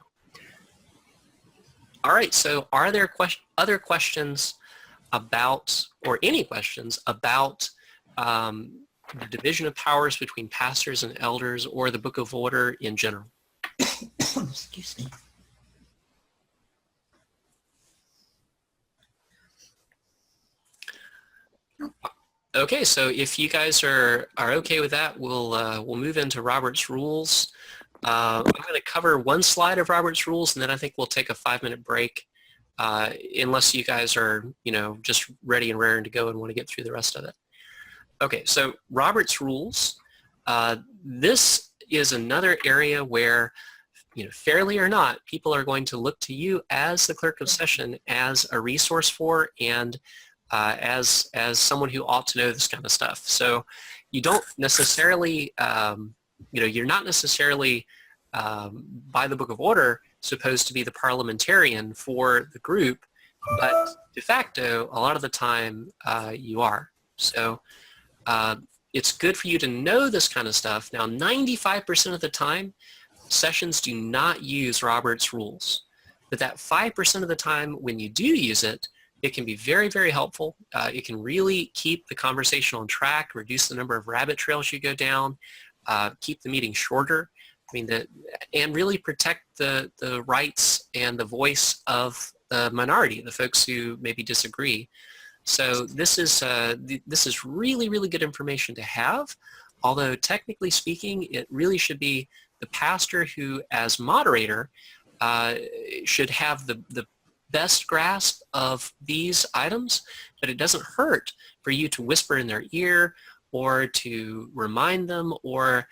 All right, so are there other questions about, or any questions about the division of powers between pastors and elders, or the Book of Order in general? Excuse me. Okay, so if you guys are okay with that, we'll move into Robert's Rules. I'm going to cover one slide of Robert's Rules, and then I think we'll take a 5-minute break, unless you guys are, just ready and raring to go and want to get through the rest of it. Okay, so Robert's Rules. This is another area where, fairly or not, people are going to look to you as the clerk of session as a resource for and as someone who ought to know this kind of stuff. So you don't necessarily, you're not necessarily by the Book of Order supposed to be the parliamentarian for the group, but de facto, a lot of the time you are. So it's good for you to know this kind of stuff. Now, 95% of the time, sessions do not use Robert's rules. But that 5% of the time when you do use it, it can be very, very helpful. It can really keep the conversation on track, reduce the number of rabbit trails you go down, keep the meeting shorter. And really protect the rights and the voice of the minority, the folks who maybe disagree. So this is really, really good information to have. Although technically speaking, it really should be the pastor who, as moderator, should have the best grasp of these items, but it doesn't hurt for you to whisper in their ear or to remind them or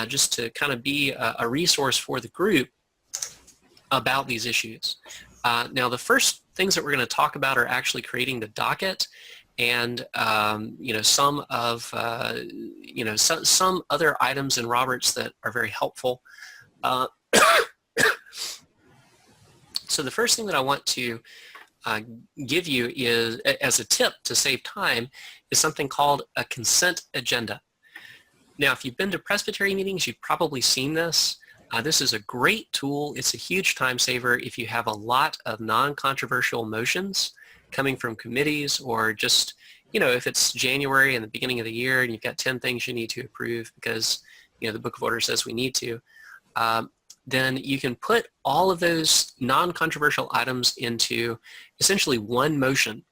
just to kind of be a resource for the group about these issues. Now, the first things that we're going to talk about are actually creating the docket and some of some other items in Roberts that are very helpful. So the first thing that I want to give you is, as a tip to save time, is something called a consent agenda. Now, if you've been to Presbytery meetings, you've probably seen this. This is a great tool. It's a huge time saver if you have a lot of non-controversial motions coming from committees, or just, if it's January and the beginning of the year and you've got 10 things you need to approve because, the Book of Order says we need to, then you can put all of those non-controversial items into essentially one motion,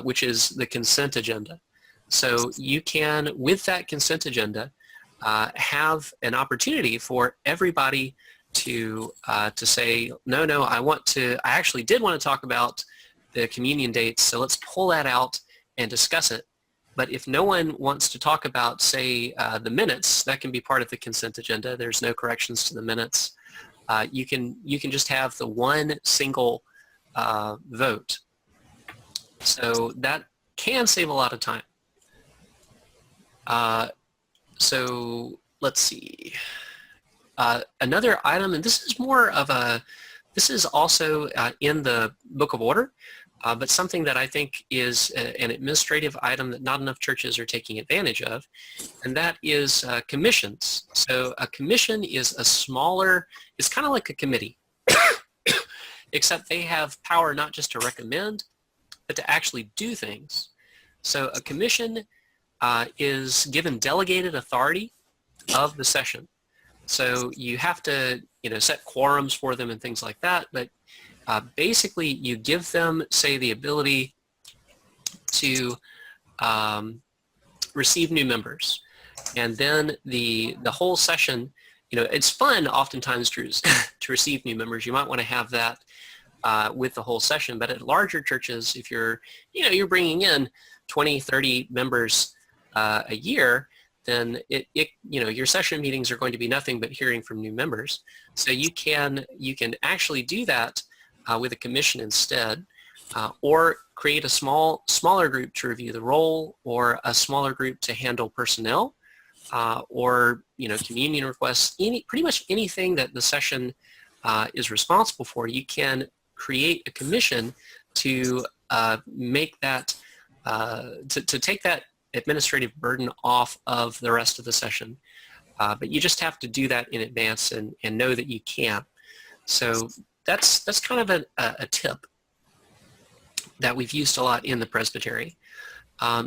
which is the consent agenda. So you can, with that consent agenda, have an opportunity for everybody to say, no, I actually did want to talk about the communion dates, so let's pull that out and discuss it. But if no one wants to talk about, say, the minutes, that can be part of the consent agenda. There's no corrections to the minutes. You can just have the one single vote. So that can save a lot of time. So let's see. Another item, and this is also in the Book of Order, but something that I think is an administrative item that not enough churches are taking advantage of, and that is commissions. So a commission is it's kind of like a committee, except they have power not just to recommend, but to actually do things. So a commission is given delegated authority of the session. So you have to, set quorums for them and things like that, but basically you give them, say, the ability to receive new members. And then the whole session, it's fun oftentimes to receive new members. You might want to have that with the whole session, but at larger churches, if you're bringing in 20, 30 members a year, then your session meetings are going to be nothing but hearing from new members. So you can actually do that with a commission instead, or create a smaller group to review the roll, or a smaller group to handle personnel, or communion requests. Pretty much anything that the session is responsible for, you can create a commission to make that to take that administrative burden off of the rest of the session. But you just have to do that in advance and know that you can. So that's kind of a tip that we've used a lot in the Presbytery.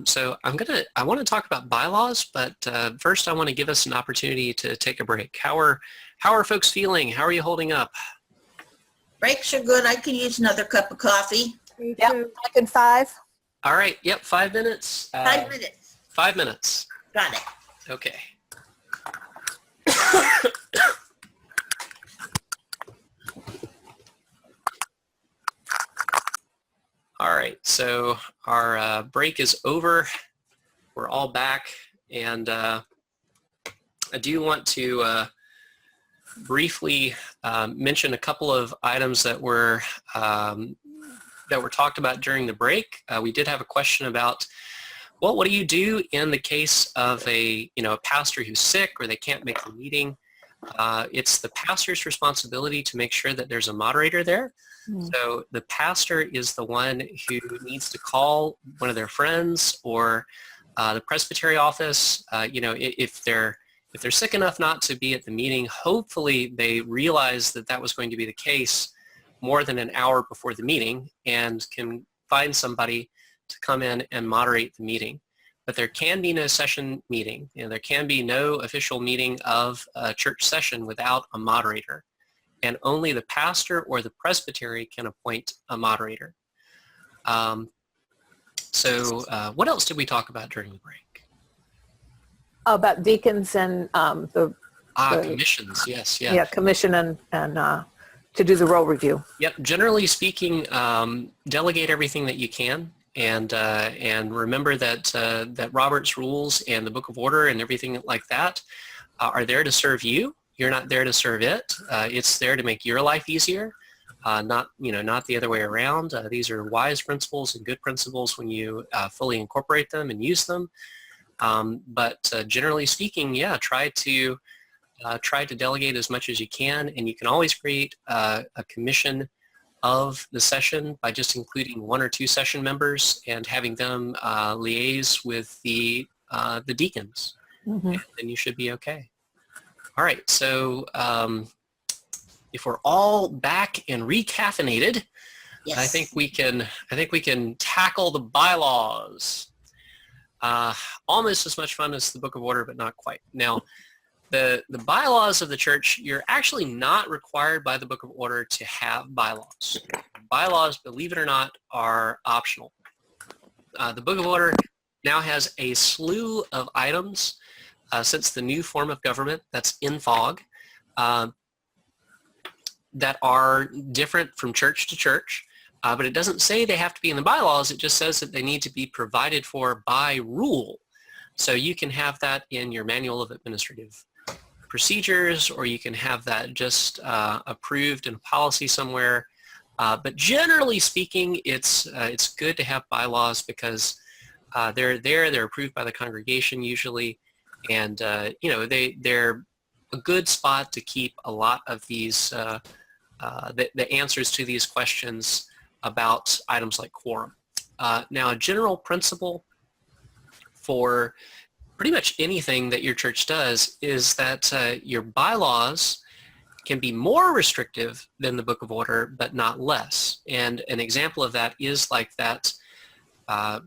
So I want to talk about bylaws, but first I want to give us an opportunity to take a break. How are folks feeling? How are you holding up? Breaks are good. I could use another cup of coffee. Me too. Back in 5. All right. Yep. 5 minutes. 5 minutes. 5 minutes. Got it. Okay. All right. So our break is over. We're all back, and I do want to briefly mention a couple of items that were that were talked about during the break. We did have a question about, well, what do you do in the case of a pastor who's sick or they can't make the meeting? It's the pastor's responsibility to make sure that there's a moderator there. So the pastor is the one who needs to call one of their friends or the Presbytery office. If they're sick enough not to be at the meeting, hopefully they realize that that was going to be the case more than an hour before the meeting and can find somebody to come in and moderate the meeting. But there can be no session meeting. There can be no official meeting of a church session without a moderator. And only the pastor or the presbytery can appoint a moderator. What else did we talk about during the break? About deacons and the commissions, yes. Yeah, commission and to do the role review. Yep, generally speaking, delegate everything that you can. And remember that Robert's Rules and the Book of Order and everything like that are there to serve you. You're not there to serve it. It's there to make your life easier, not the other way around. These are wise principles and good principles when you fully incorporate them and use them. But generally speaking, try to delegate as much as you can, and you can always create a commission of the session by just including one or two session members and having them liaise with the deacons, and then you should be okay. All right, so if we're all back and recaffeinated, Yes. I think we can tackle the bylaws. Almost as much fun as the Book of Order, but not quite. Now, the bylaws of the church, you're actually not required by the Book of Order to have bylaws. Bylaws, believe it or not, are optional. The Book of Order now has a slew of items since the new form of government that's in fog that are different from church to church. But it doesn't say they have to be in the bylaws. It just says that they need to be provided for by rule. So you can have that in your Manual of Administrative Procedures, or you can have that just approved in policy somewhere. But generally speaking, it's good to have bylaws because they're approved by the congregation usually, and they're a good spot to keep a lot of these the answers to these questions about items like quorum. Now, a general principle for pretty much anything that your church does is that your bylaws can be more restrictive than the Book of Order, but not less. And an example of that is like that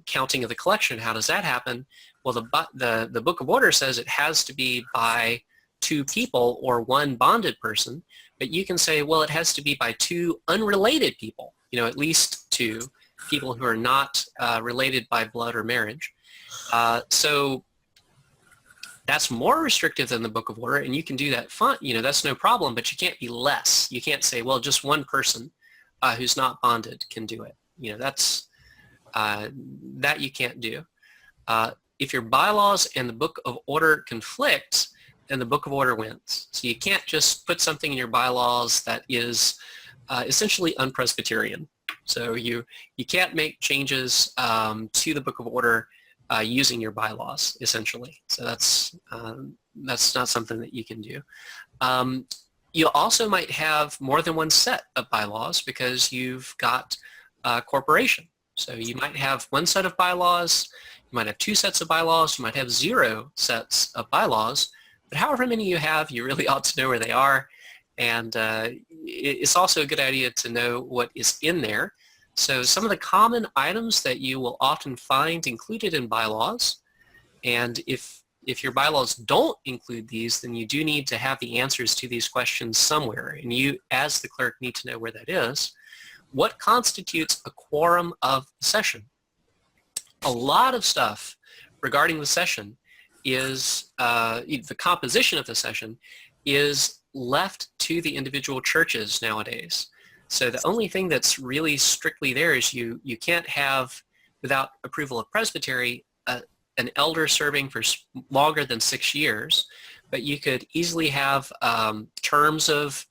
counting of the collection. How does that happen? Well, the Book of Order says it has to be by 2 people or 1 bonded person, but you can say, well, it has to be by 2 unrelated people, at least 2 people who are not related by blood or marriage. So that's more restrictive than the Book of Order, and you can do that fine. That's no problem, but you can't be less. You can't say, well, just 1 person who's not bonded can do it. That's that you can't do. If your bylaws and the Book of Order conflict, then the Book of Order wins. So you can't just put something in your bylaws that is essentially unpresbyterian. So you can't make changes to the Book of Order using your bylaws, essentially. So that's not something that you can do. You also might have more than 1 set of bylaws because you've got a corporation. So you might have 1 set of bylaws, you might have 2 sets of bylaws, you might have 0 sets of bylaws, but however many you have, you really ought to know where they are. And it's also a good idea to know what is in there. So some of the common items that you will often find included in bylaws, and if your bylaws don't include these, then you do need to have the answers to these questions somewhere, and you, as the clerk, need to know where that is. What constitutes a quorum of the session? A lot of stuff regarding the session is, the composition of the session is left to the individual churches nowadays. So the only thing that's really strictly there is you can't have, without approval of Presbytery, an elder serving for longer than 6 years, but you could easily have terms of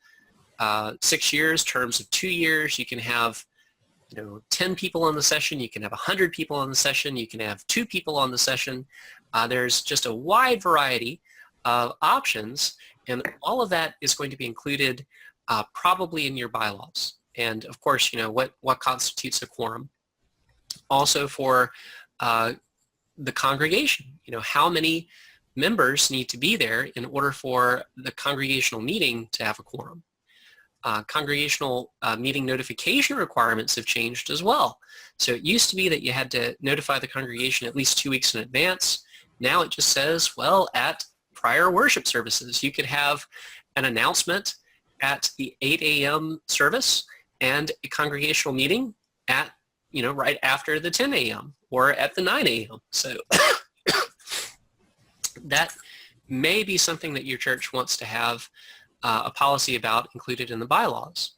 6 years, terms of 2 years. You can have 10 people on the session, you can have 100 people on the session, you can have 2 people on the session. There's just a wide variety of options, and all of that is going to be included probably in your bylaws. And of course, what constitutes a quorum. Also for the congregation, how many members need to be there in order for the congregational meeting to have a quorum. Congregational meeting notification requirements have changed as well. So it used to be that you had to notify the congregation at least 2 weeks in advance. Now it just says, well, at prior worship services, you could have an announcement at the 8 a.m. service and a congregational meeting at, right after the 10 a.m. or at the 9 a.m. So that may be something that your church wants to have a policy about included in the bylaws.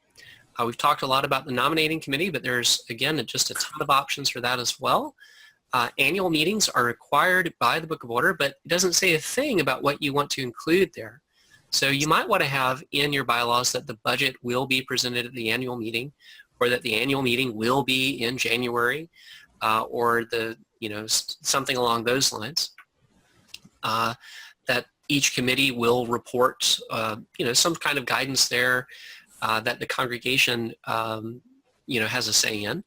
We've talked a lot about the nominating committee, but there's, again, just a ton of options for that as well. Annual meetings are required by the Book of Order, but it doesn't say a thing about what you want to include there. So you might want to have in your bylaws that the budget will be presented at the annual meeting, or that the annual meeting will be in January, or something along those lines. That each committee will report, some kind of guidance there that the congregation, has a say in.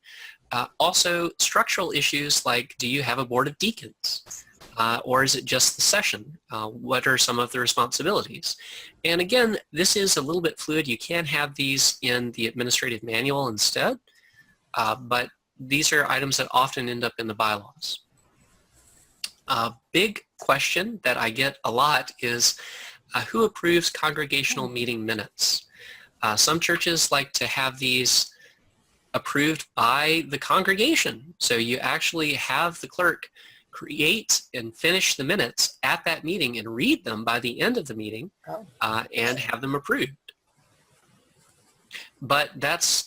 Also, structural issues like, do you have a board of deacons? Or is it just the session? What are some of the responsibilities? And again, this is a little bit fluid. You can have these in the administrative manual instead, but these are items that often end up in the bylaws. A big question that I get a lot is who approves congregational meeting minutes? Some churches like to have these approved by the congregation. So you actually have the clerk create and finish the minutes at that meeting and read them by the end of the meeting and have them approved. But that's,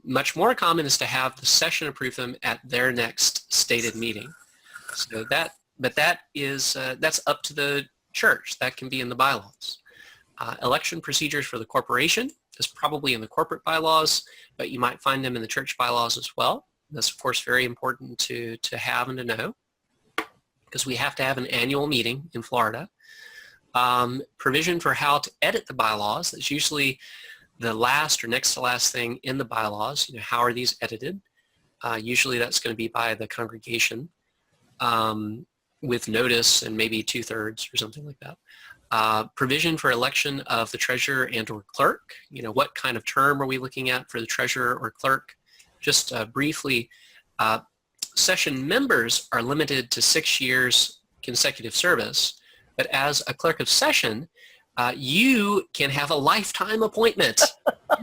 much more common is to have the session approve them at their next stated meeting. So that's up to the church. That can be in the bylaws. Election procedures for the corporation is probably in the corporate bylaws, but you might find them in the church bylaws as well. That's, of course, very important to have and to know, because we have to have an annual meeting in Florida. Provision for how to edit the bylaws. That's usually the last or next to last thing in the bylaws. How are these edited? Usually that's going to be by the congregation with notice and maybe 2/3 or something like that. Provision for election of the treasurer and or clerk. What kind of term are we looking at for the treasurer or clerk? Just briefly, session members are limited to 6 years consecutive service, but as a clerk of session, you can have a lifetime appointment.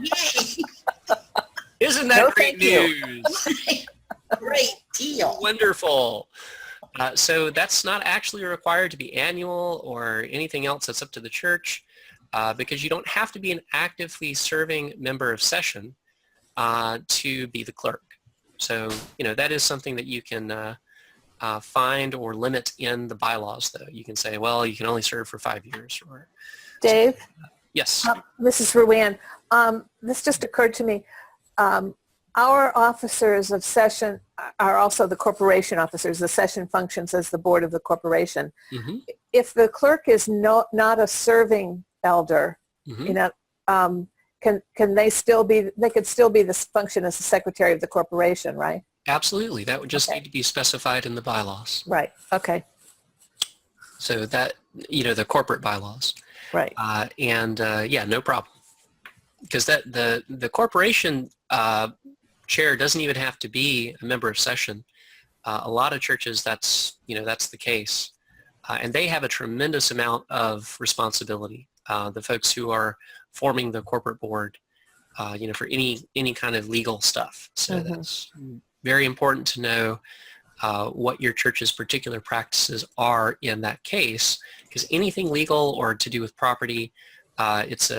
Yay! Isn't that great news? Great deal. Wonderful. So that's not actually required to be annual or anything else. That's up to the church because you don't have to be an actively serving member of session to be the clerk. So, that is something that you can find or limit in the bylaws, though. You can say, well, you can only serve for 5 years. Or Dave? Yes. This is Ruanne. This just occurred to me. Our officers of session are also the corporation officers. The session functions as the board of the corporation. Mm-hmm. If the clerk is not a serving elder, mm-hmm. Can they still be? They could still be the function as the secretary of the corporation, right? Absolutely. That would just need to be specified in the bylaws. Right. Okay. So that the corporate bylaws. Right. No problem. Because the corporation chair doesn't even have to be a member of session. A lot of churches, that's the case, and they have a tremendous amount of responsibility. The folks who are forming the corporate board, for any kind of legal stuff. So mm-hmm. That's very important to know what your church's particular practices are in that case, because anything legal or to do with property, it's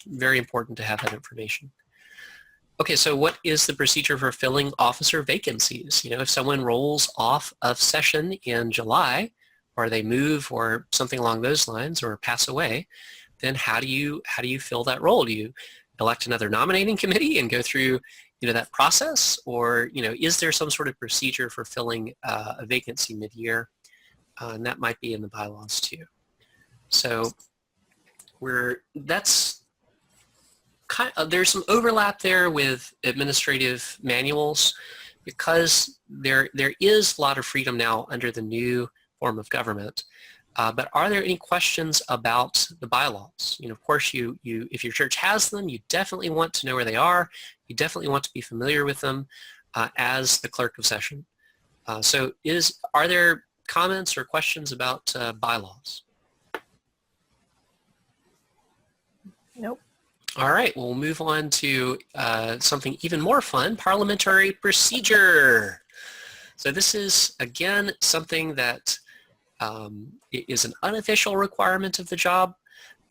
very important to have that information. Okay, so what is the procedure for filling officer vacancies? If someone rolls off of session in July, or they move or something along those lines, or pass away, then how do you fill that role? Do you elect another nominating committee and go through that process, or is there some sort of procedure for filling a vacancy mid-year? And that might be in the bylaws too. So there's some overlap there with administrative manuals, because there is a lot of freedom now under the new form of government. But are there any questions about the bylaws? Of course, if your church has them, you definitely want to know where they are. You definitely want to be familiar with them as the clerk of session. So are there comments or questions about bylaws? Nope. All right, we'll move on to something even more fun, parliamentary procedure. So this is, again, something that is an unofficial requirement of the job,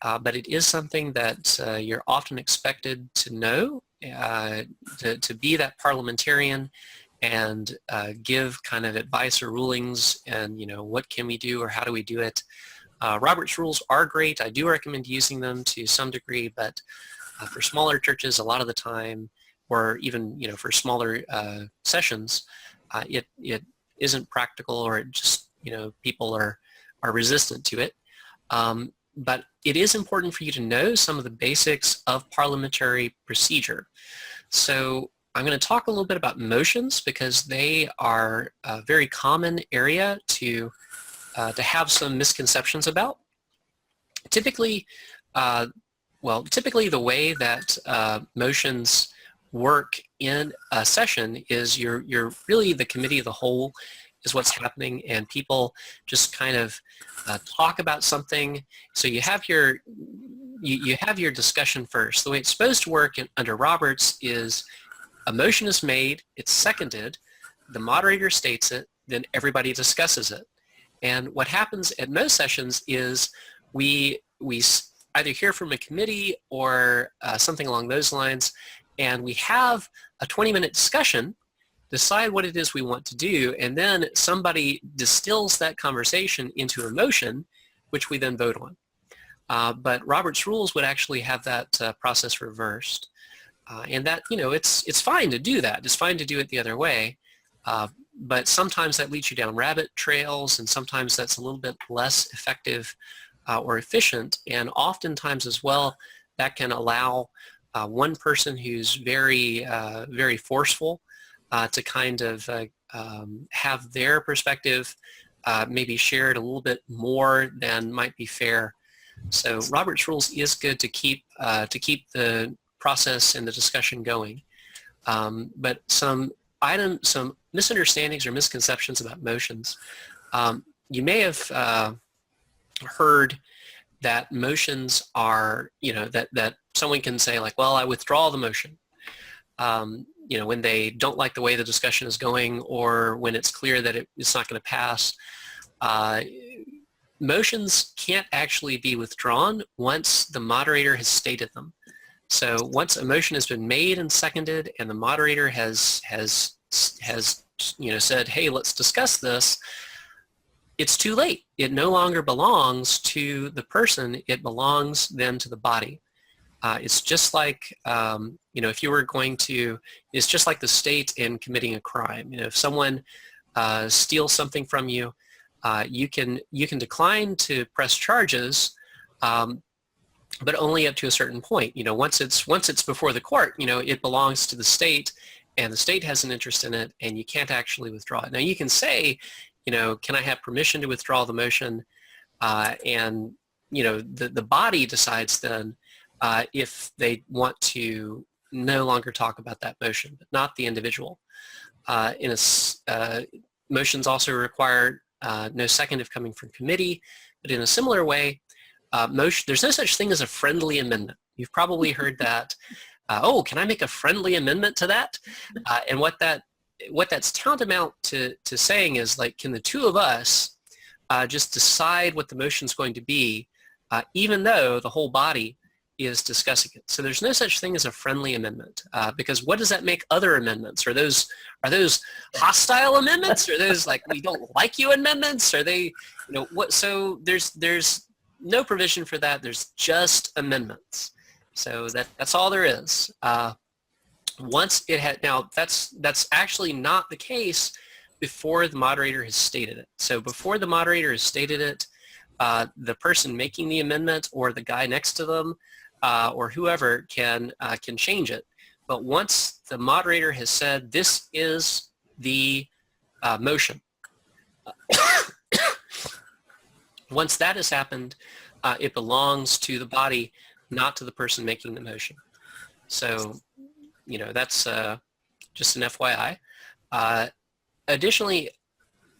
but it is something that you're often expected to know, to be that parliamentarian and give kind of advice or rulings, and what can we do or how do we do it. Robert's rules are great. I do recommend using them to some degree, but for smaller churches, a lot of the time, or even for smaller sessions, it isn't practical, or it just people are resistant to it. But it is important for you to know some of the basics of parliamentary procedure. So I'm going to talk a little bit about motions, because they are a very common area to have some misconceptions about. Typically, the way that motions work in a session is you're really the committee of the whole is what's happening, and people just kind of talk about something. So you have your discussion first. The way it's supposed to work under Roberts is a motion is made, it's seconded, the moderator states it, then everybody discusses it. And what happens at most sessions is we either hear from a committee or something along those lines, and we have a 20-minute discussion, decide what it is we want to do, and then somebody distills that conversation into a motion, which we then vote on. But Robert's rules would actually have that process reversed. And that, it's fine to do that. It's fine to do it the other way. But sometimes that leads you down rabbit trails, and sometimes that's a little bit less effective or efficient. And oftentimes as well, that can allow one person who's very, very forceful to kind of have their perspective maybe shared a little bit more than might be fair. So Robert's rules is good to keep the process and the discussion going. But some misunderstandings or misconceptions about motions. You may have heard that motions are, that someone can say like, well, I withdraw the motion. When they don't like the way the discussion is going, or when it's clear that it's not going to pass. Motions can't actually be withdrawn once the moderator has stated them. So once a motion has been made and seconded, and the moderator has said, hey, let's discuss this, it's too late. It no longer belongs to the person. It belongs then to the body. It's just like, if you were going to, it's just like the state in committing a crime. If someone steals something from you, you can decline to press charges, but only up to a certain point. Once it's before the court, it belongs to the state, and the state has an interest in it, and you can't actually withdraw it. Now you can say, can I have permission to withdraw the motion? And the body decides then if they want to no longer talk about that motion, but not the individual. Motions also require no second if coming from committee, but in a similar way, there's no such thing as a friendly amendment. You've probably heard that. Oh, can I make a friendly amendment to that? And what that's tantamount to saying is, like, can the two of us just decide what the motion is going to be, even though the whole body is discussing it? So there's no such thing as a friendly amendment, because what does that make other amendments? Are those hostile amendments? Are those like, we don't like you amendments? Are they, what? So there's no provision for that. There's just amendments. So that's all there is. Once it had, now that's actually not the case before the moderator has stated it. So before the moderator has stated it, the person making the amendment or the guy next to them or whoever can change it. But once the moderator has said this is the motion, once that has happened, it belongs to the body, not to the person making the motion. So, you know, that's just an FYI. Additionally,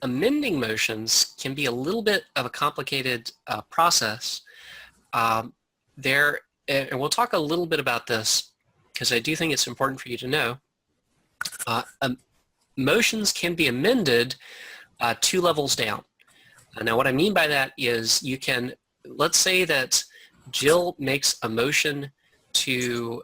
amending motions can be a little bit of a complicated process. And we'll talk a little bit about this because I do think it's important for you to know. Motions can be amended 2 levels down. Now, what I mean by that is you can, let's say that Jill makes a motion to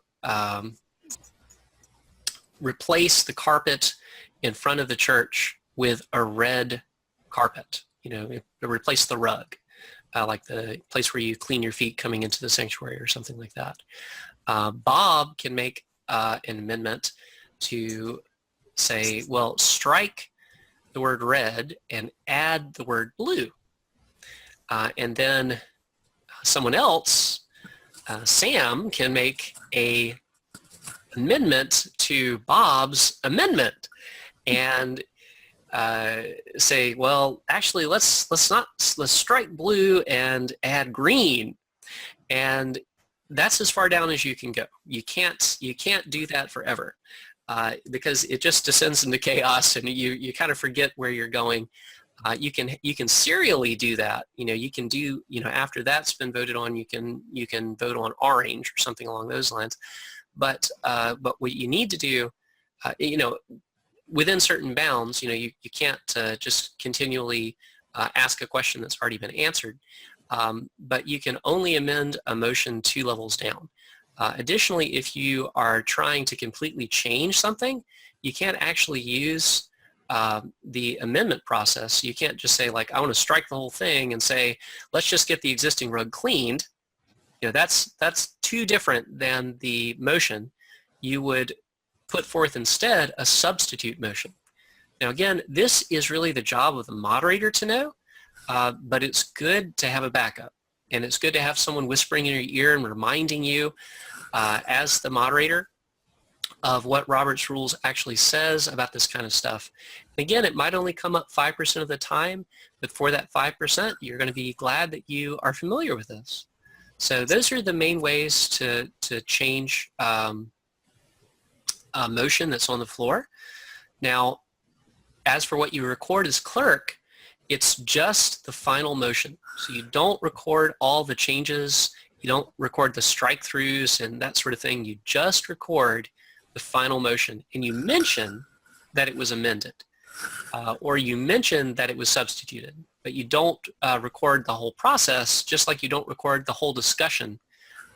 replace the carpet in front of the church with a red carpet, you know, replace the rug, like the place where you clean your feet coming into the sanctuary or something like that. Bob can make an amendment to say, well, strike the word red and add the word blue. And then someone else, Sam, can make a amendment to Bob's amendment and say, well, actually, let's strike blue and add green. And that's as far down as you can go. You can't do that forever because it just descends into chaos and you kind of forget where you're going. You can serially do that. You know, you can do, you know, after that's been voted on, you can vote on orange or something along those lines. But what you need to do, you know, within certain bounds, you know, you can't just continually ask a question that's already been answered. But you can only amend a motion 2 levels down. Additionally, if you are trying to completely change something, you can't actually use the amendment process. You can't just say, like, I want to strike the whole thing and say, let's just get the existing rug cleaned. You know, that's too different than the motion. You would put forth instead a substitute motion. Now, again, this is really the job of the moderator to know, but it's good to have a backup. And it's good to have someone whispering in your ear and reminding you as the moderator of what Robert's Rules actually says about this kind of stuff. And again, it might only come up 5% of the time, but for that 5%, you're going to be glad that you are familiar with this. So those are the main ways to change a motion that's on the floor. Now, as for what you record as clerk, it's just the final motion. So you don't record all the changes. You don't record the strike-throughs and that sort of thing. You just record the final motion, and you mention that it was amended, or you mention that it was substituted, but you don't record the whole process, just like you don't record the whole discussion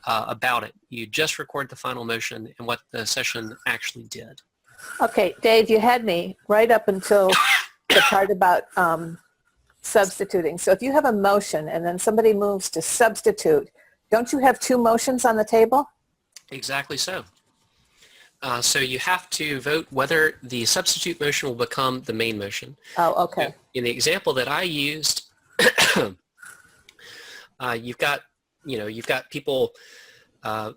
about it. You just record the final motion and what the session actually did. Okay, Dave, you had me right up until the part about substituting. So if you have a motion and then somebody moves to substitute, don't you have 2 motions on the table? Exactly so. So you have to vote whether the substitute motion will become the main motion. Oh, okay. In the example that I used, you've got people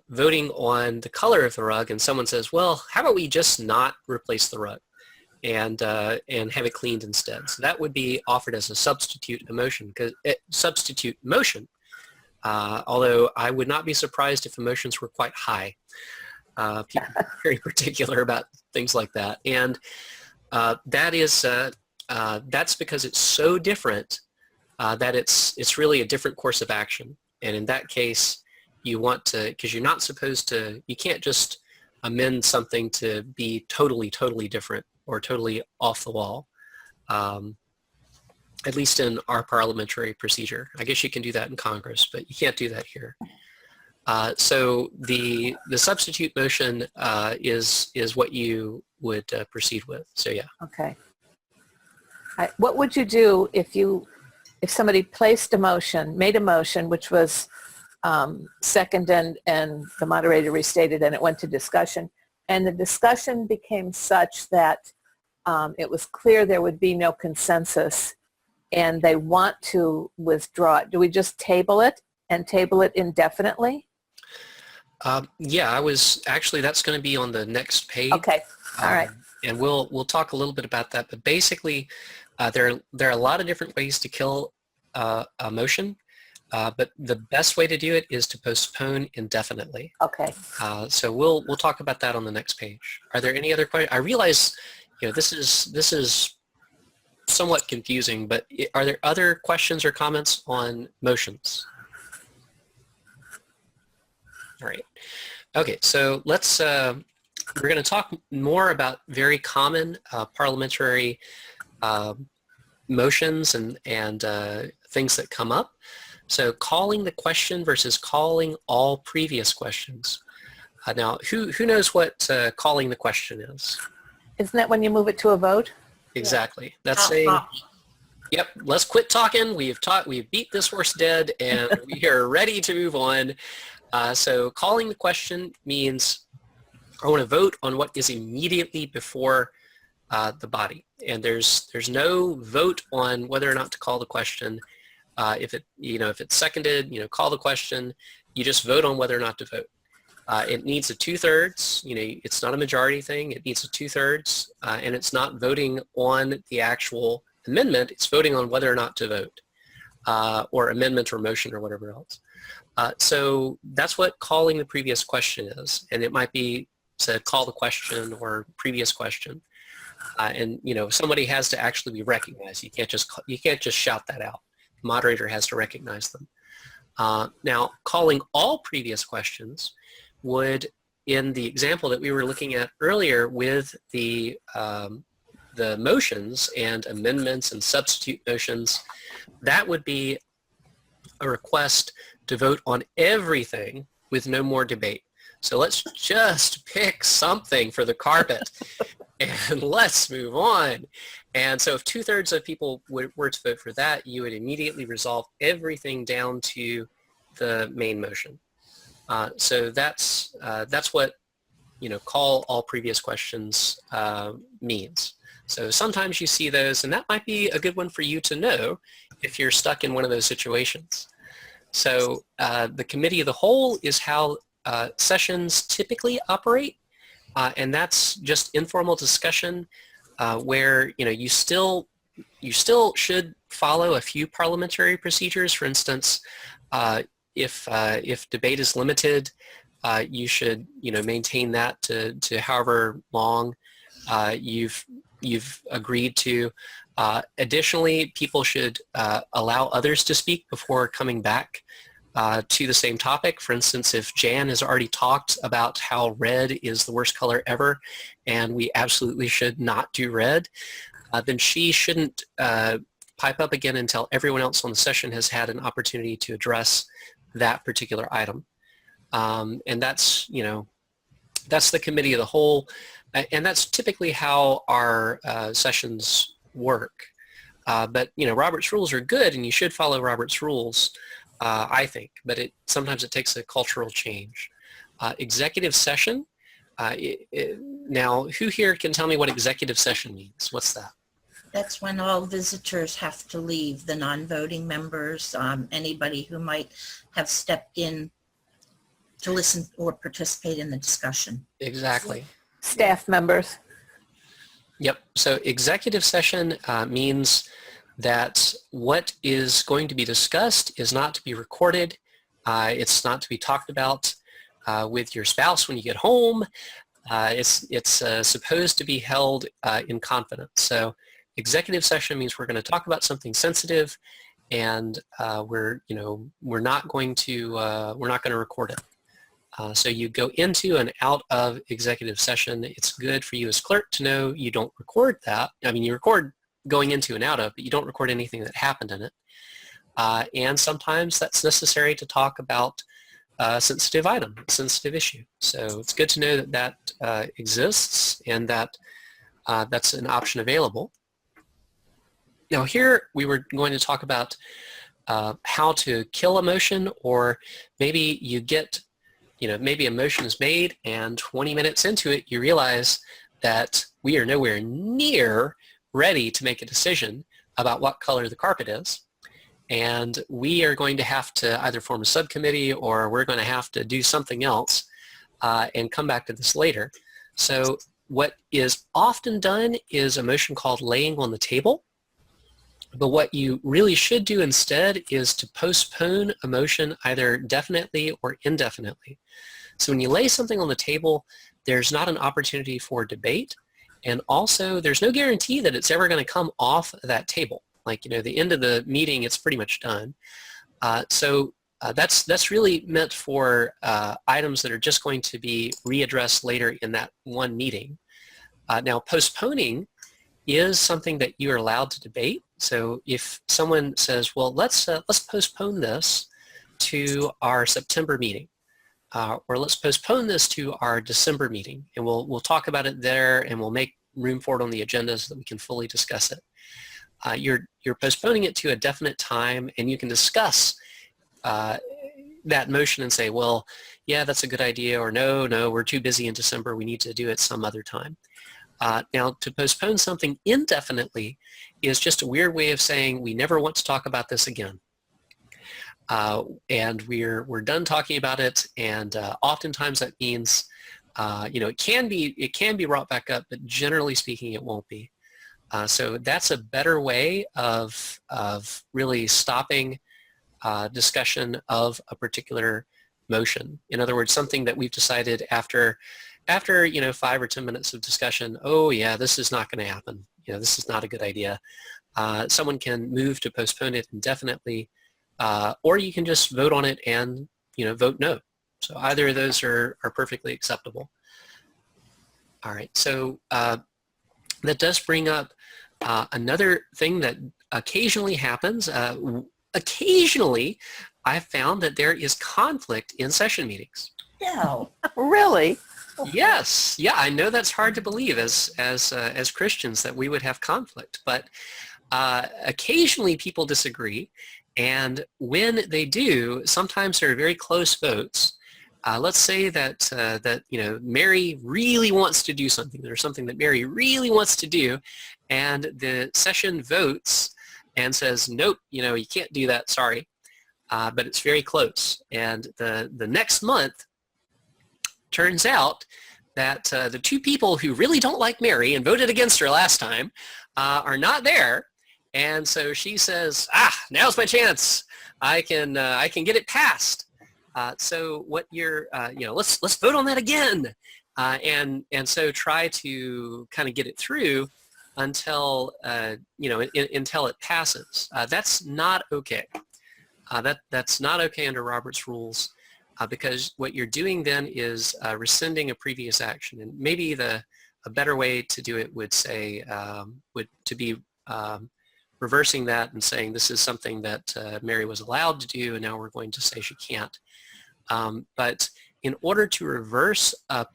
voting on the color of the rug, and someone says, well, how about we just not replace the rug and have it cleaned instead? So that would be offered as a substitute motion, although I would not be surprised if emotions were quite high. People are very particular about things like that, and that's because it's so different that it's really a different course of action. And in that case, you want to, because you're not supposed to, you can't just amend something to be totally different or totally off the wall. At least in our parliamentary procedure. I guess you can do that in Congress, but you can't do that here. So the substitute motion is what you would proceed with. So yeah. Okay. What would you do if somebody placed a motion, made a motion, which was seconded and the moderator restated and it went to discussion, and the discussion became such that it was clear there would be no consensus, and they want to withdraw it. Do we just table it and table it indefinitely? Yeah, that's going to be on the next page. Okay, all right. And we'll talk a little bit about that, but basically there are a lot of different ways to kill a motion, but the best way to do it is to postpone indefinitely. Okay. So we'll talk about that on the next page. Are there any other questions? I realize this is somewhat confusing, but are there other questions or comments on motions? All right. Okay, so let's we're going to talk more about very common parliamentary motions and things that come up. So calling the question versus calling all previous questions. Now, who knows what calling the question is? Isn't that when you move it to a vote? Exactly. That's saying, yep, let's quit talking. We've beat this horse dead, and we are ready to move on. So calling the question means I want to vote on what is immediately before the body, and there's no vote on whether or not to call the question. If it's seconded, call the question. You just vote on whether or not to vote. It needs a 2/3. It's not a majority thing. It needs a 2/3, and it's not voting on the actual amendment. It's voting on whether or not to vote, or amendment or motion or whatever else. So that's what calling the previous question is, and it might be said call the question or previous question, and somebody has to actually be recognized. You can't just shout that out. The moderator has to recognize them. Now, calling all previous questions would, in the example that we were looking at earlier with the motions and amendments and substitute motions, that would be a request to vote on everything with no more debate. So let's just pick something for the carpet and let's move on. And so if 2/3 of people were to vote for that, you would immediately resolve everything down to the main motion. So that's what call all previous questions means. So sometimes you see those, and that might be a good one for you to know if you're stuck in one of those situations. So the committee of the whole is how sessions typically operate, and that's just informal discussion where you still should follow a few parliamentary procedures. For instance, if debate is limited, you should maintain that to however long you've agreed to. Additionally, people should allow others to speak before coming back to the same topic. For instance, if Jan has already talked about how red is the worst color ever, and we absolutely should not do red, then she shouldn't pipe up again until everyone else on the session has had an opportunity to address that particular item. And that's the committee of the whole, and that's typically how our sessions work. But Robert's rules are good, and you should follow Robert's rules, I think. But sometimes it takes a cultural change. Executive session. Now, who here can tell me what executive session means? What's that? That's when all visitors have to leave, the non-voting members, anybody who might have stepped in to listen or participate in the discussion. Exactly. Staff members. Yep. So executive session means that what is going to be discussed is not to be recorded. It's not to be talked about with your spouse when you get home. It's supposed to be held in confidence. So executive session means we're going to talk about something sensitive, and we're not going to record it. So you go into and out of executive session. It's good for you as clerk to know you don't record that. I mean, you record going into and out of, but you don't record anything that happened in it. And sometimes that's necessary to talk about a sensitive item, a sensitive issue. So it's good to know that that exists and that that's an option available. Now here we were going to talk about how to kill a motion, or maybe you get maybe a motion is made and 20 minutes into it, you realize that we are nowhere near ready to make a decision about what color the carpet is. And we are going to have to either form a subcommittee or we're going to have to do something else and come back to this later. So what is often done is a motion called laying on the table. But what you really should do instead is to postpone a motion either definitely or indefinitely. So when you lay something on the table, there's not an opportunity for debate. And also, there's no guarantee that it's ever going to come off that table. Like, the end of the meeting, it's pretty much done. So that's really meant for items that are just going to be readdressed later in that one meeting. Now, postponing is something that you are allowed to debate. So if someone says, well, let's postpone this to our September meeting, or let's postpone this to our December meeting, and we'll talk about it there, and we'll make room for it on the agenda so that we can fully discuss it. You're postponing it to a definite time, and you can discuss that motion and say, well, yeah, that's a good idea, or no, we're too busy in December, we need to do it some other time. Now, to postpone something indefinitely is just a weird way of saying we never want to talk about this again. And we're done talking about it, and oftentimes that means it can be brought back up, but generally speaking, it won't be. So that's a better way of really stopping discussion of a particular motion. In other words, something that we've decided after 5 or 10 minutes of discussion, oh yeah, this is not going to happen. This is not a good idea. Someone can move to postpone it indefinitely, or you can just vote on it and vote no. So either of those are perfectly acceptable. All right, so that does bring up another thing that occasionally happens. Occasionally, I've found that there is conflict in session meetings. No. Really? Yes, yeah, I know that's hard to believe as Christians that we would have conflict, but occasionally people disagree, and when they do, sometimes there are very close votes. Let's say that Mary really wants to do something. There's something that Mary really wants to do, and the session votes and says, nope, you can't do that, sorry, but it's very close. And the next month, turns out that the two people who really don't like Mary and voted against her last time are not there, and so she says, now's my chance. I can get it passed. So what let's vote on that again, and so try to kind of get it through until until it passes. That's not okay. That's not okay under Robert's rules. Because what you're doing then is rescinding a previous action, and maybe a better way to do it would say to be reversing that and saying this is something that Mary was allowed to do, and now we're going to say she can't. But in order to reverse a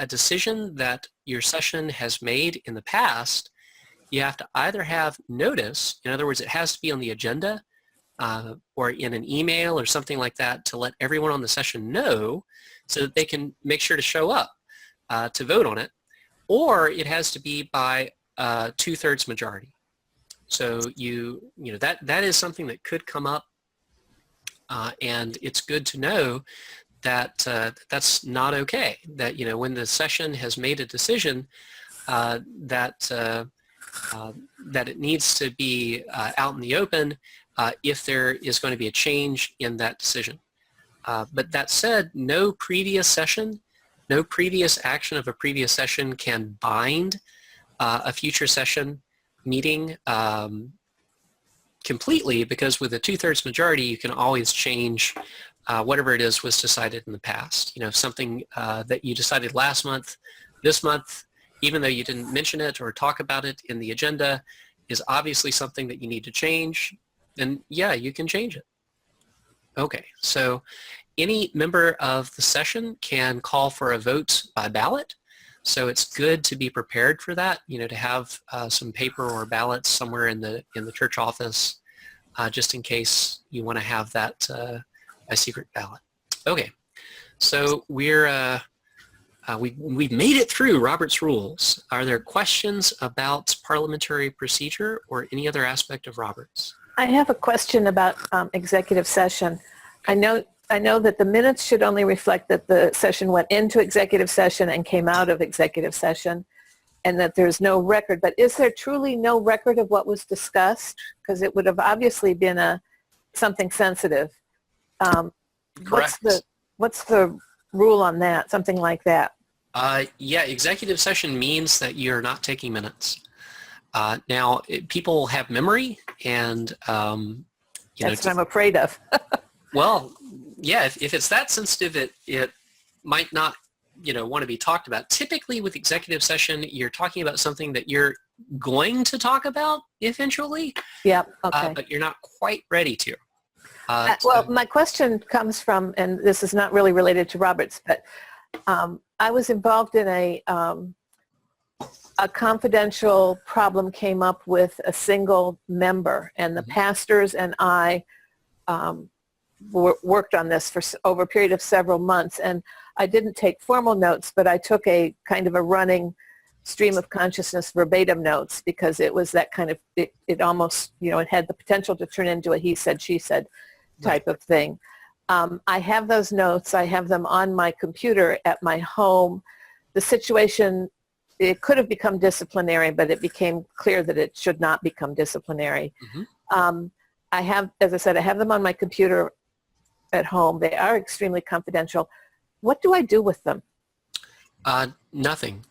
decision that your session has made in the past, you have to either have notice. In other words, it has to be on the agenda. Or in an email or something like that to let everyone on the session know so that they can make sure to show up to vote on it, or it has to be by 2/3 majority. So that is something that could come up, and it's good to know that that's not okay. That when the session has made a decision that it needs to be out in the open. If there is going to be a change in that decision. But that said, no previous action of a previous session can bind a future session meeting completely, because with a 2/3 majority, you can always change whatever it is was decided in the past. Something that you decided last month, this month, even though you didn't mention it or talk about it in the agenda, is obviously something that you need to change. And yeah, you can change it. Okay, so any member of the session can call for a vote by ballot. So it's good to be prepared for that, to have some paper or ballots somewhere in the church office, just in case you want to have that a secret ballot. Okay, So we've made it through Robert's Rules. Are there questions about parliamentary procedure or any other aspect of Robert's? I have a question about executive session. I know that the minutes should only reflect that the session went into executive session and came out of executive session, and that there's no record. But is there truly no record of what was discussed? Because it would have obviously been something sensitive. Correct. What's the rule on that? Something like that. Yeah, executive session means that you're not taking minutes. Now, people have memory, and That's what I'm afraid of. well, yeah, if it's that sensitive, it might not, want to be talked about. Typically, with executive session, you're talking about something that you're going to talk about eventually. Yep. Okay. But you're not quite ready to. Well, my question comes from, and this is not really related to Roberts, but I was involved in a confidential problem came up with a single member, and the pastors and I worked on this for over a period of several months, and I didn't take formal notes, but I took a kind of a running stream of consciousness verbatim notes, because it was that kind of, it almost, it had the potential to turn into a he said, she said type of thing. I have those notes. I have them on my computer at my home. The situation, it could have become disciplinary, but it became clear that it should not become disciplinary. I have, as I said, I have them on my computer at home. They are extremely confidential. What do I do with them? Nothing.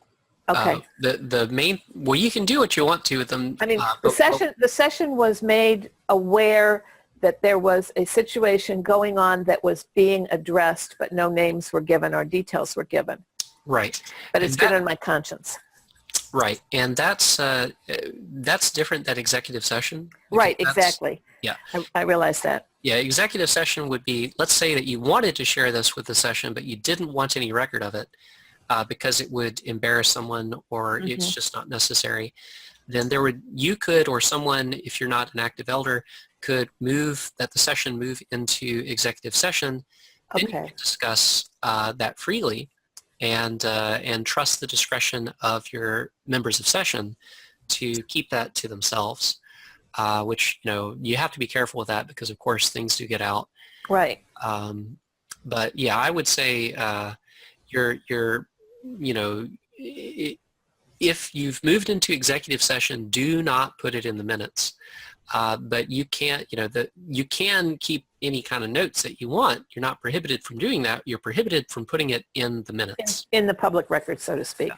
Okay. Well, you can do what you want to with them. I mean, the session was made aware that there was a situation going on that was being addressed, but no names were given or details were given. Right. But it's been on my conscience. Right, and that's different than executive session. Right, exactly. Yeah. I realize that. Yeah, executive session would be, let's say that you wanted to share this with the session, but you didn't want any record of it because it would embarrass someone or it's just not necessary. Then you could, or someone, if you're not an active elder, could move that the session move into executive session. Then you can discuss that freely and trust the discretion of your members of session to keep that to themselves, which, you have to be careful with that because, of course, things do get out. Right. But, yeah, I would say if you've moved into executive session, do not put it in the minutes. But you can't, you can keep any kind of notes that you want. You're not prohibited from doing that. You're prohibited from putting it in the minutes. In the public record, so to speak. Yeah.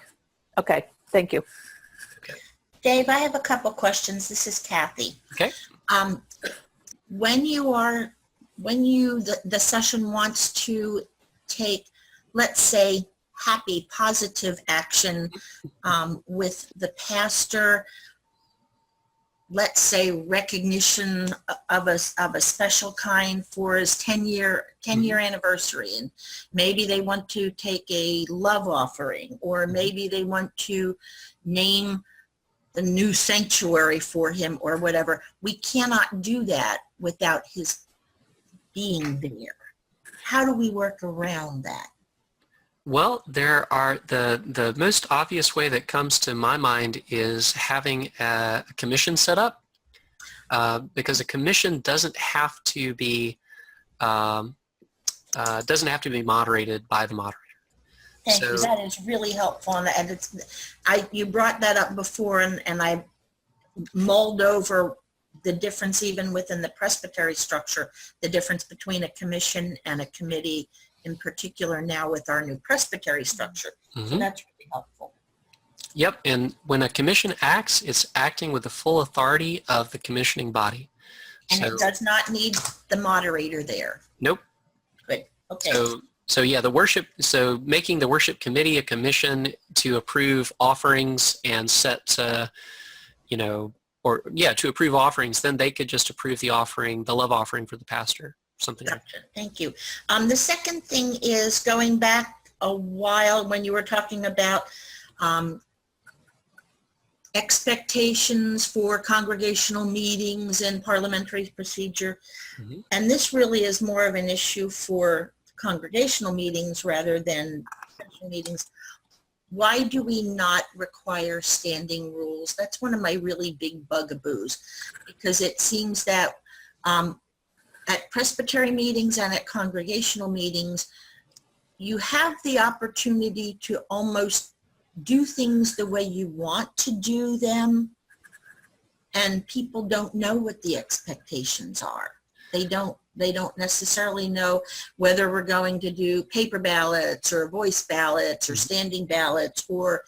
Okay, thank you. Okay. Dave, I have a couple questions. This is Kathy. Okay. When the session wants to take, let's say, happy, positive action with the pastor, let's say recognition of a special kind for his 10-year anniversary, and maybe they want to take a love offering, or maybe they want to name the new sanctuary for him or whatever. We cannot do that without his being there. How do we work around that? Well, there are the most obvious way that comes to my mind is having a commission set up, because a commission doesn't have to be moderated by the moderator. Thank you. That is really helpful, and you brought that up before, and I mulled over the difference even within the presbytery structure, the difference between a commission and a committee, in particular now with our new presbytery structure. So that's really helpful. Yep, and when a commission acts, it's acting with the full authority of the commissioning body. And it does not need the moderator there. Nope. Good, okay. So yeah, making the worship committee a commission to approve offerings and to approve offerings, then they could just approve the love offering for the pastor. Something like that. Thank you. The second thing is going back a while when you were talking about expectations for congregational meetings and parliamentary procedure. And this really is more of an issue for congregational meetings rather than special meetings, why do we not require standing rules? That's one of my really big bugaboos, because it seems that at Presbytery meetings and at congregational meetings, you have the opportunity to almost do things the way you want to do them, and people don't know what the expectations are. They don't necessarily know whether we're going to do paper ballots or voice ballots or standing ballots, or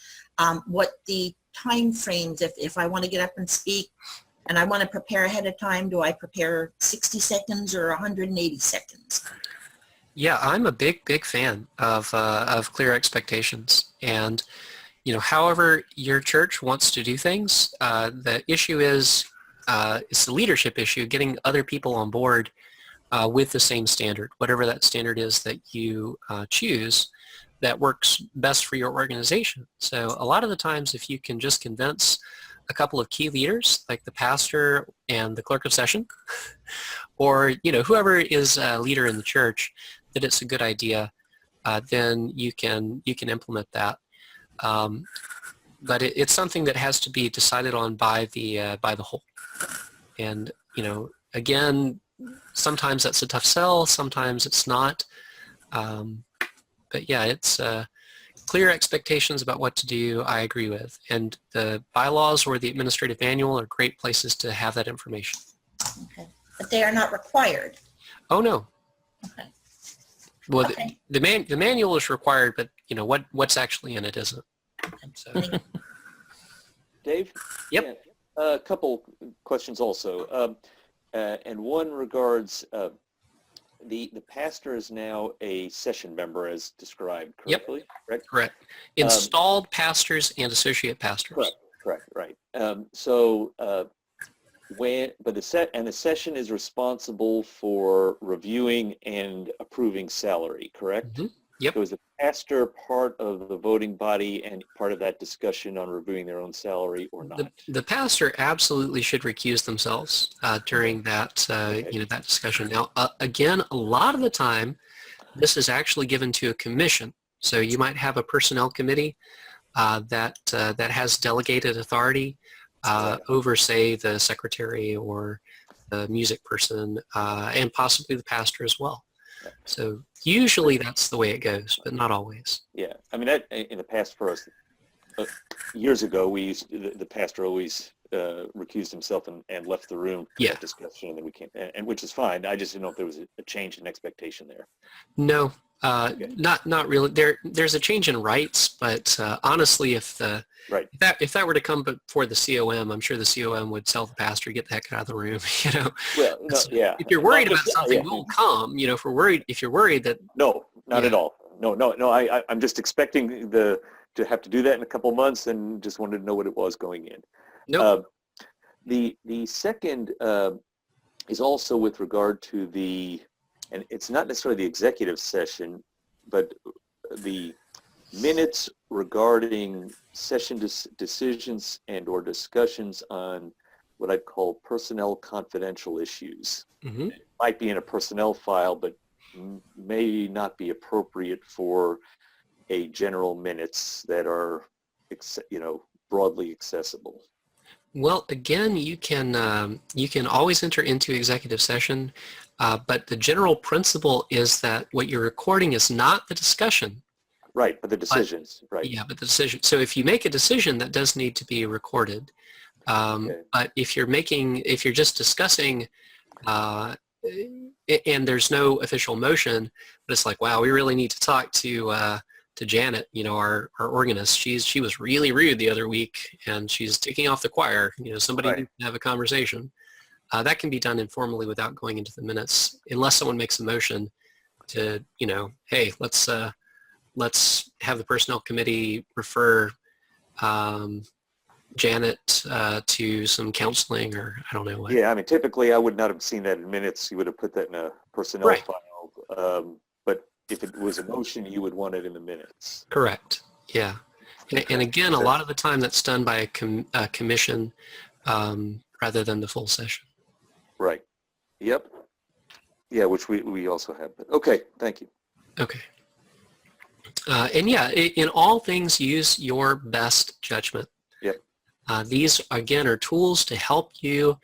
what the time frames, if I want to get up and speak and I want to prepare ahead of time, do I prepare 60 seconds or 180 seconds? Yeah, I'm a big fan of clear expectations, and however your church wants to do things, the issue is it's the leadership issue, getting other people on board with the same standard, whatever that standard is that you choose that works best for your organization. So a lot of the times, if you can just convince a couple of key leaders, like the pastor and the clerk of session, or whoever is a leader in the church, that it's a good idea, then you can implement that. But it's something that has to be decided on by the whole. And again, sometimes that's a tough sell, sometimes it's not. But yeah, it's clear expectations about what to do, I agree with. And the bylaws or the administrative manual are great places to have that information. Okay. But they are not required. Oh, no. Okay. Well, Okay. the manual is required, but what's actually in it isn't. So. Dave? Yep. Yeah. A couple questions also. And one regards the pastor is now a session member as described correctly, correct? Correct. Installed pastors and associate pastors. Correct, right. The session is responsible for reviewing and approving salary, correct? Mm-hmm. Yep. So is the pastor part of the voting body and part of that discussion on reviewing their own salary or not? The pastor absolutely should recuse themselves during that that discussion. Now, again, a lot of the time, this is actually given to a commission. So you might have a personnel committee that has delegated authority over, say, the secretary or the music person, and possibly the pastor as well. So usually that's the way it goes, but not always. Yeah, I mean, that, in the past for us, years ago, the pastor always recused himself and left the room for that discussion, and then we came, and which is fine. I just didn't know if there was a change in expectation there. No, not really. There's a change in rights, but honestly, if that were to come before the COM, I'm sure the COM would tell the pastor, "Get the heck out of the room." Well, no, yeah. If you're worried about something, we'll come. If you're worried that. No, not at all. No. I'm just expecting to have to do that in a couple months, and just wanted to know what it was going in. Nope. The second is also with regard to and it's not necessarily the executive session, but the minutes regarding session decisions and or discussions on what I'd call personnel confidential issues. Mm-hmm. It might be in a personnel file, but may not be appropriate for a general minutes that are, broadly accessible. Well, again, you can always enter into executive session, but the general principle is that what you're recording is not the discussion. Right, but the decisions, right? Yeah, but the decision. So if you make a decision, that does need to be recorded. Okay. But if you're just discussing, and there's no official motion, but it's like, wow, we really need to talk to Janet, our organist. She was really rude the other week, and she's taking off the choir. Somebody needs to have a conversation. That can be done informally without going into the minutes, unless someone makes a motion to, hey, let's have the personnel committee refer Janet to some counseling, or I don't know what. Yeah, I mean, typically I would not have seen that in minutes. You would have put that in a personnel file. But if it was a motion, you would want it in the minutes. Correct. Yeah. And again, a lot of the time that's done by a commission rather than the full session. Right. Yep. Yeah, which we also have. But okay, thank you. Okay. And yeah, in all things, use your best judgment. Yep. These again are tools to help you.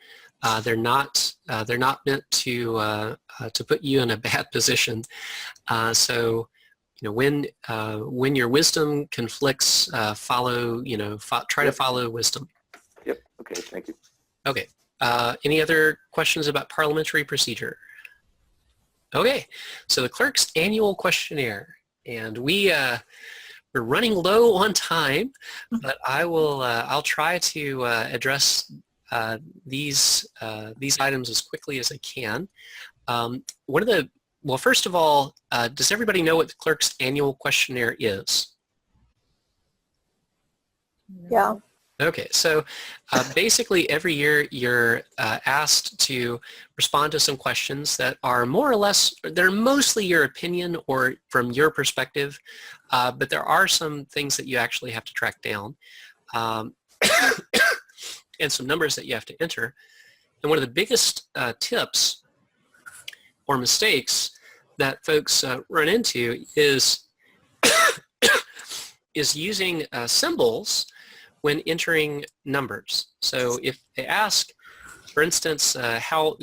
They're not meant to put you in a bad position. So, when your wisdom conflicts, follow. Try to follow wisdom. Yep. Okay. Thank you. Okay. Any other questions about parliamentary procedure? Okay. So the clerk's annual questionnaire. And we're running low on time, but I'll try to address these items as quickly as I can. First of all, does everybody know what the clerk's annual questionnaire is? Yeah. Okay, so basically every year you're asked to respond to some questions that are more or less, they're mostly your opinion or from your perspective, but there are some things that you actually have to track down and some numbers that you have to enter. And one of the biggest tips or mistakes that folks run into is using symbols when entering numbers. So if they ask, for instance, how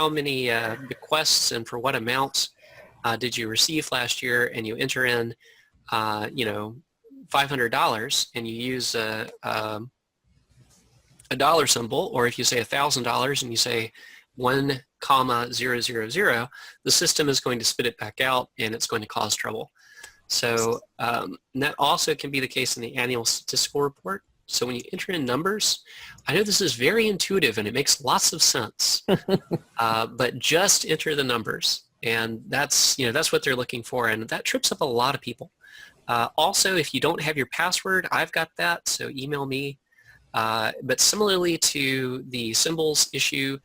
many bequests and for what amount did you receive last year, and you enter in, $500, and you use a dollar symbol, or if you say $1,000 and you say 1,000, the system is going to spit it back out, and it's going to cause trouble. So that also can be the case in the annual statistical report. So when you enter in numbers, I know this is very intuitive and it makes lots of sense, but just enter the numbers, and that's what they're looking for, and that trips up a lot of people. Also, if you don't have your password, I've got that, so email me. But similarly to the symbols issue,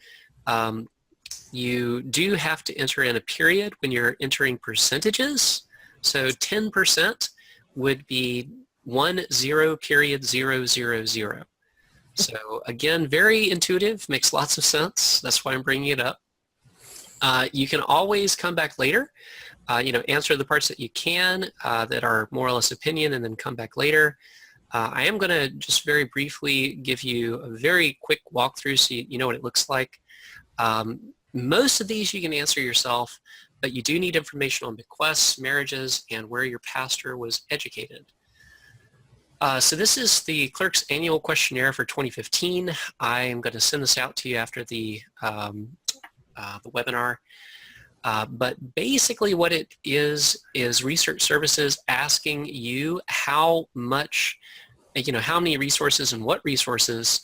you do have to enter in a period when you're entering percentages. So 10% would be 10.000. So again, very intuitive, makes lots of sense. That's why I'm bringing it up. You can always come back later, answer the parts that you can that are more or less opinion, and then come back later. I am going to just very briefly give you a very quick walkthrough so you know what it looks like. Most of these you can answer yourself, but you do need information on bequests, marriages, and where your pastor was educated. So this is the clerk's annual questionnaire for 2015. I am going to send this out to you after the webinar. But basically what it is research services asking you how much, how many resources and what resources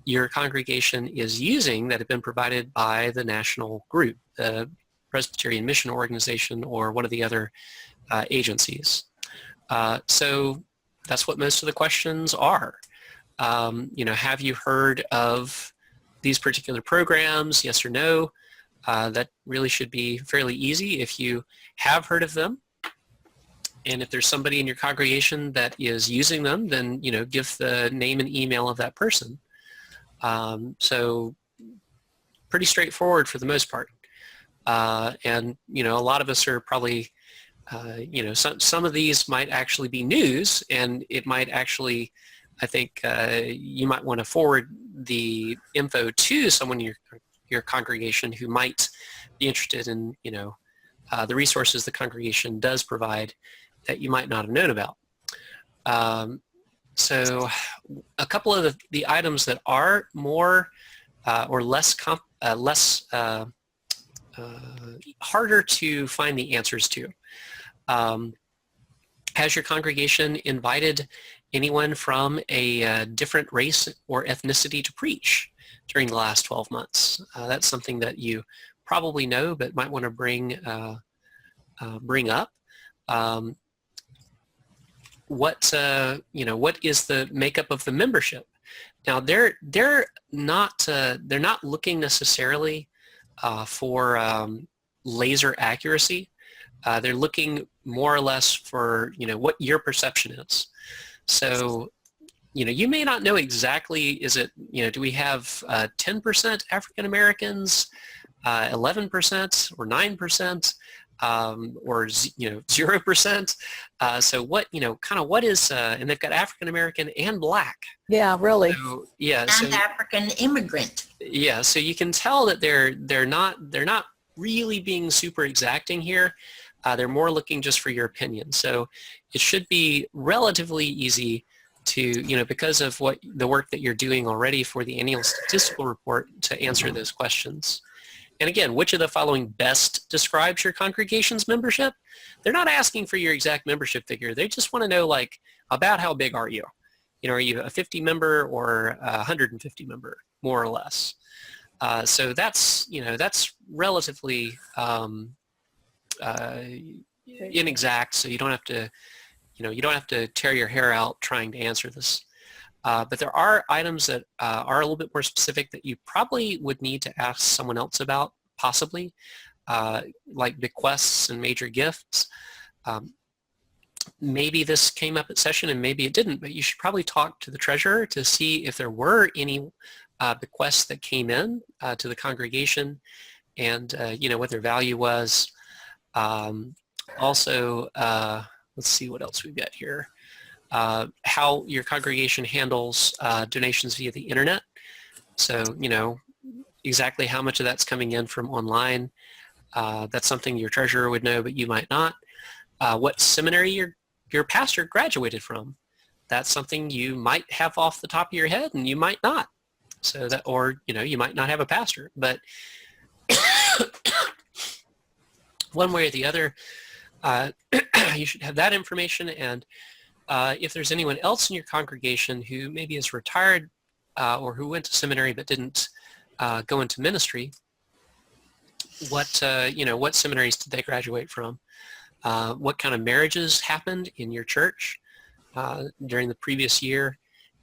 your congregation is using that have been provided by the national group, the Presbyterian Mission Organization, or one of the other agencies. So that's what most of the questions are. Have you heard of these particular programs? Yes or no? That really should be fairly easy if you have heard of them. And if there's somebody in your congregation that is using them, then, give the name and email of that person. So pretty straightforward for the most part. And, a lot of us are probably, some of these might actually be news, and it might actually, I think you might want to forward the info to someone in your congregation who might be interested in, the resources the congregation does provide that you might not have known about. So a couple of the items that are more or less harder to find the answers to. Has your congregation invited anyone from a different race or ethnicity to preach during the last 12 months? That's something that you probably know, but might want to bring up. What is the makeup of the membership? Now they're not looking necessarily for laser accuracy. They're looking more or less for what your perception is. So you may not know exactly, is it, do we have 10% African Americans, 11% or 9%? or 0%. So what, kind of what is, and they've got African American and Black. Yeah, really. So, yeah. And So, African immigrant. yeah. So you can tell that they're not really being super exacting here. They're more looking just for your opinion. So it should be relatively easy to, because of the work that you're doing already for the annual statistical report, to answer those questions. And again, which of the following best describes your congregation's membership? They're not asking for your exact membership figure. They just want to know, like, about how big are you? Are you a 50 member or a 150 member, more or less? So that's relatively inexact. So you don't have to tear your hair out trying to answer this. But there are items that are a little bit more specific that you probably would need to ask someone else about, possibly, like bequests and major gifts. Maybe this came up at session and maybe it didn't, but you should probably talk to the treasurer to see if there were any bequests that came in to the congregation, and what their value was. Also, let's see what else we've got here. How your congregation handles donations via the internet. So, exactly how much of that's coming in from online. That's something your treasurer would know, but you might not. What seminary your pastor graduated from. That's something you might have off the top of your head and you might not. So that, or, you might not have a pastor, but one way or the other, you should have that information. And if there's anyone else in your congregation who maybe is retired or who went to seminary but didn't go into ministry, what seminaries did they graduate from? What kind of marriages happened in your church during the previous year,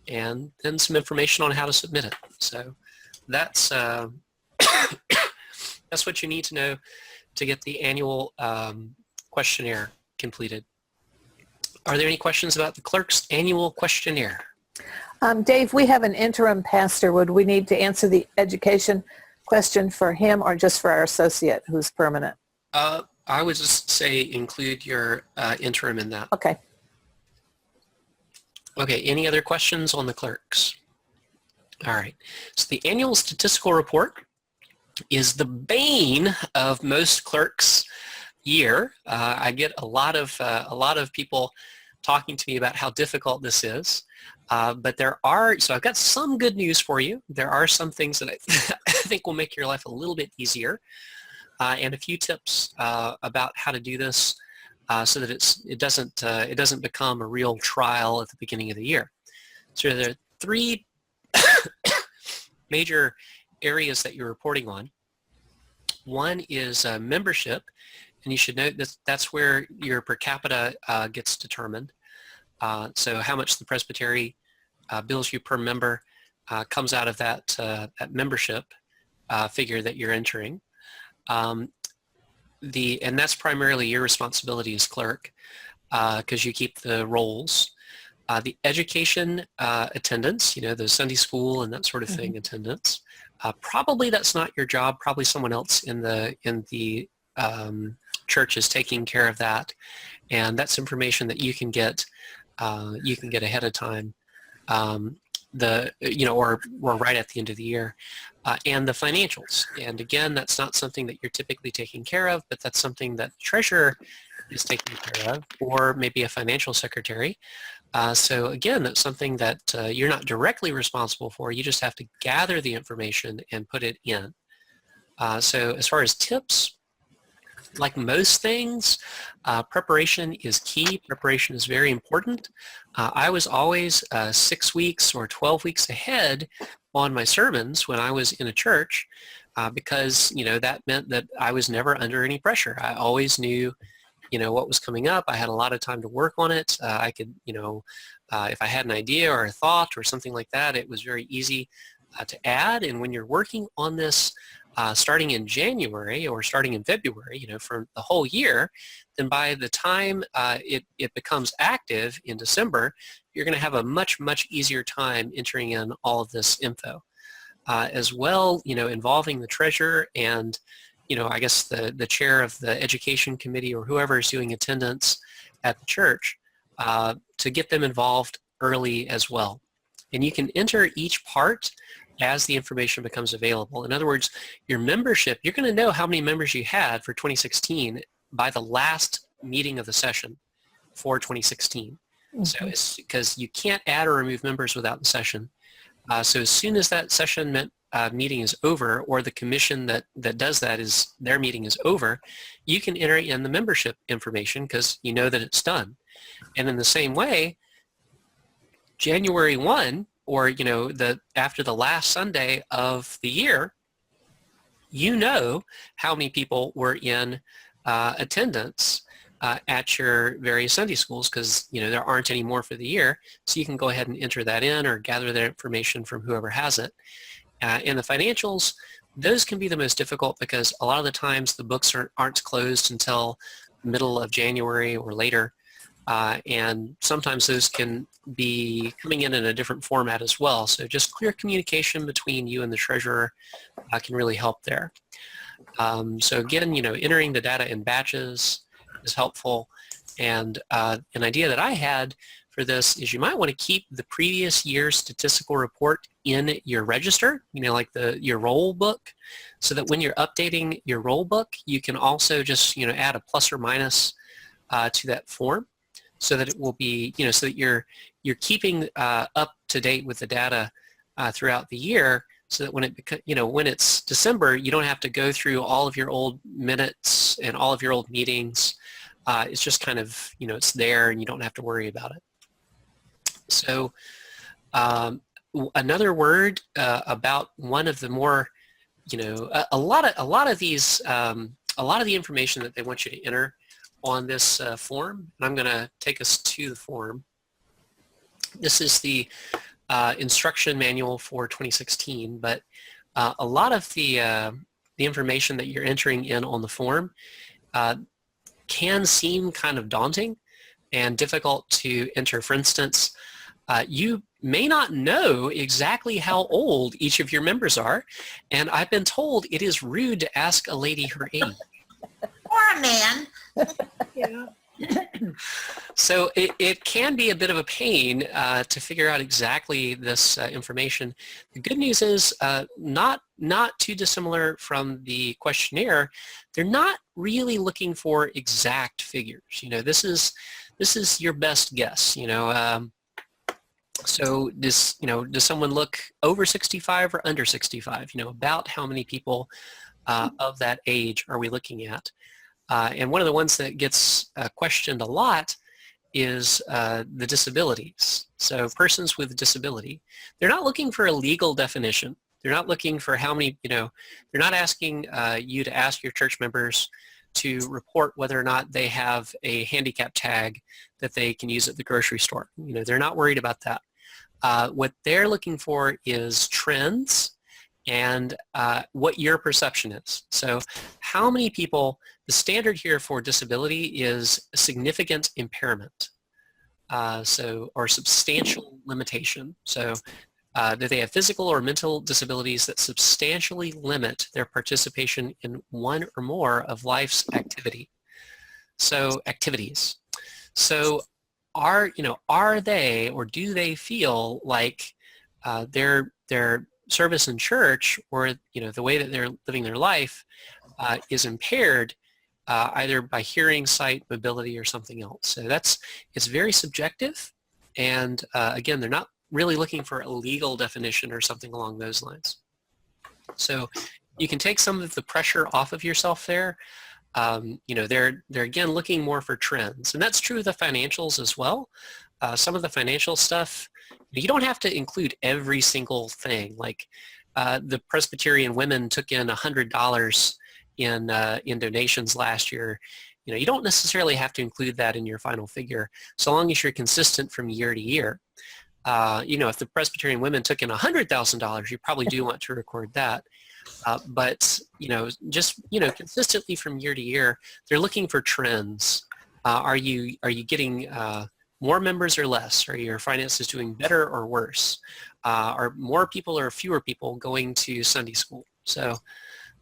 and then some information on how to submit it. So that's that's what you need to know to get the annual questionnaire completed. Are there any questions about the clerk's annual questionnaire? Dave, we have an interim pastor. Would we need to answer the education question for him or just for our associate who's permanent? I would just say include your interim in that. Okay. Okay, any other questions on the clerks? All right, so the annual statistical report is the bane of most clerks' year. I get a lot of people talking to me about how difficult this is, but so I've got some good news for you. There are some things that I think will make your life a little bit easier, and a few tips about how to do this so that it doesn't become a real trial at the beginning of the year. So there are three major areas that you're reporting on. One is membership, and you should note that that's where your per capita gets determined. So how much the Presbytery bills you per member comes out of that membership figure that you're entering. And that's primarily your responsibility as clerk because you keep the rolls. The education attendance, the Sunday school and that sort of thing, attendance. Probably that's not your job. Probably someone else in the church is taking care of that, and that's information that you can get ahead of time. Or right at the end of the year, and the financials. And again, that's not something that you're typically taking care of, but that's something that the treasurer is taking care of, or maybe a financial secretary. So again, that's something that you're not directly responsible for. You just have to gather the information and put it in. So as far as tips, like most things, preparation is key. Preparation is very important. I was always 6 weeks or 12 weeks ahead on my sermons when I was in a church because, that meant that I was never under any pressure. I always knew, what was coming up. I had a lot of time to work on it. I could, if I had an idea or a thought or something like that, it was very easy to add. And when you're working on this starting in January or starting in February, for the whole year, then by the time it becomes active in December, you're going to have a much, much easier time entering in all of this info. As well, involving the treasurer and, I guess the chair of the education committee or whoever is doing attendance at the church to get them involved early as well. And you can enter each part as the information becomes available. In other words, your membership, you're going to know how many members you had for 2016 by the last meeting of the session for 2016. Mm-hmm. So it's because you can't add or remove members without the session. So as soon as that session meeting is over, or the commission that does that is their meeting is over, you can enter in the membership information because you know that it's done. And in the same way, January 1, or after the last Sunday of the year, you know how many people were in attendance at your various Sunday schools, because there aren't any more for the year. So you can go ahead and enter that in or gather that information from whoever has it. In the financials, those can be the most difficult because a lot of the times the books aren't closed until middle of January or later. And sometimes those can be coming in a different format as well. So just clear communication between you and the treasurer can really help there. So again, entering the data in batches is helpful. And an idea that I had for this is you might want to keep the previous year's statistical report in your register, like your roll book, so that when you're updating your roll book, you can also just, add a plus or minus to that form, so that it will be, so that you're keeping up to date with the data throughout the year, so that when it's December, you don't have to go through all of your old minutes and all of your old meetings. It's just kind of, it's there and you don't have to worry about it. So another word about one of the more, a lot of the information that they want you to enter on this form, and I'm going to take us to the form. This is the instruction manual for 2016, but a lot of the information that you're entering in on the form can seem kind of daunting and difficult to enter. For instance, you may not know exactly how old each of your members are, and I've been told it is rude to ask a lady her age. Or a man. Yeah. So it can be a bit of a pain to figure out exactly this information. The good news is not too dissimilar from the questionnaire. They're not really looking for exact figures. This is your best guess. So does someone look over 65 or under 65? About how many people of that age are we looking at? And one of the ones that gets questioned a lot is the disabilities. So persons with disability, they're not looking for a legal definition. They're not looking for how many, they're not asking you to ask your church members to report whether or not they have a handicap tag that they can use at the grocery store. They're not worried about that. What they're looking for is trends and what your perception is. So how many people, the standard here for disability is significant impairment, or substantial limitation. So that they have physical or mental disabilities that substantially limit their participation in one or more of life's activities. So are they, or do they feel like their service in church, or the way that they're living their life is impaired either by hearing, sight, mobility, or something else? So it's very subjective, and again, they're not really looking for a legal definition or something along those lines. So you can take some of the pressure off of yourself there. They're again looking more for trends, and that's true of the financials as well. Some of the financial stuff, you don't have to include every single thing. Like the Presbyterian women took in $100 in donations last year. You don't necessarily have to include that in your final figure, so long as you're consistent from year to year. If the Presbyterian women took in $100,000, you probably do want to record that. But just consistently from year to year, they're looking for trends. Are you getting more members or less? Are your finances doing better or worse? Are more people or fewer people going to Sunday school? So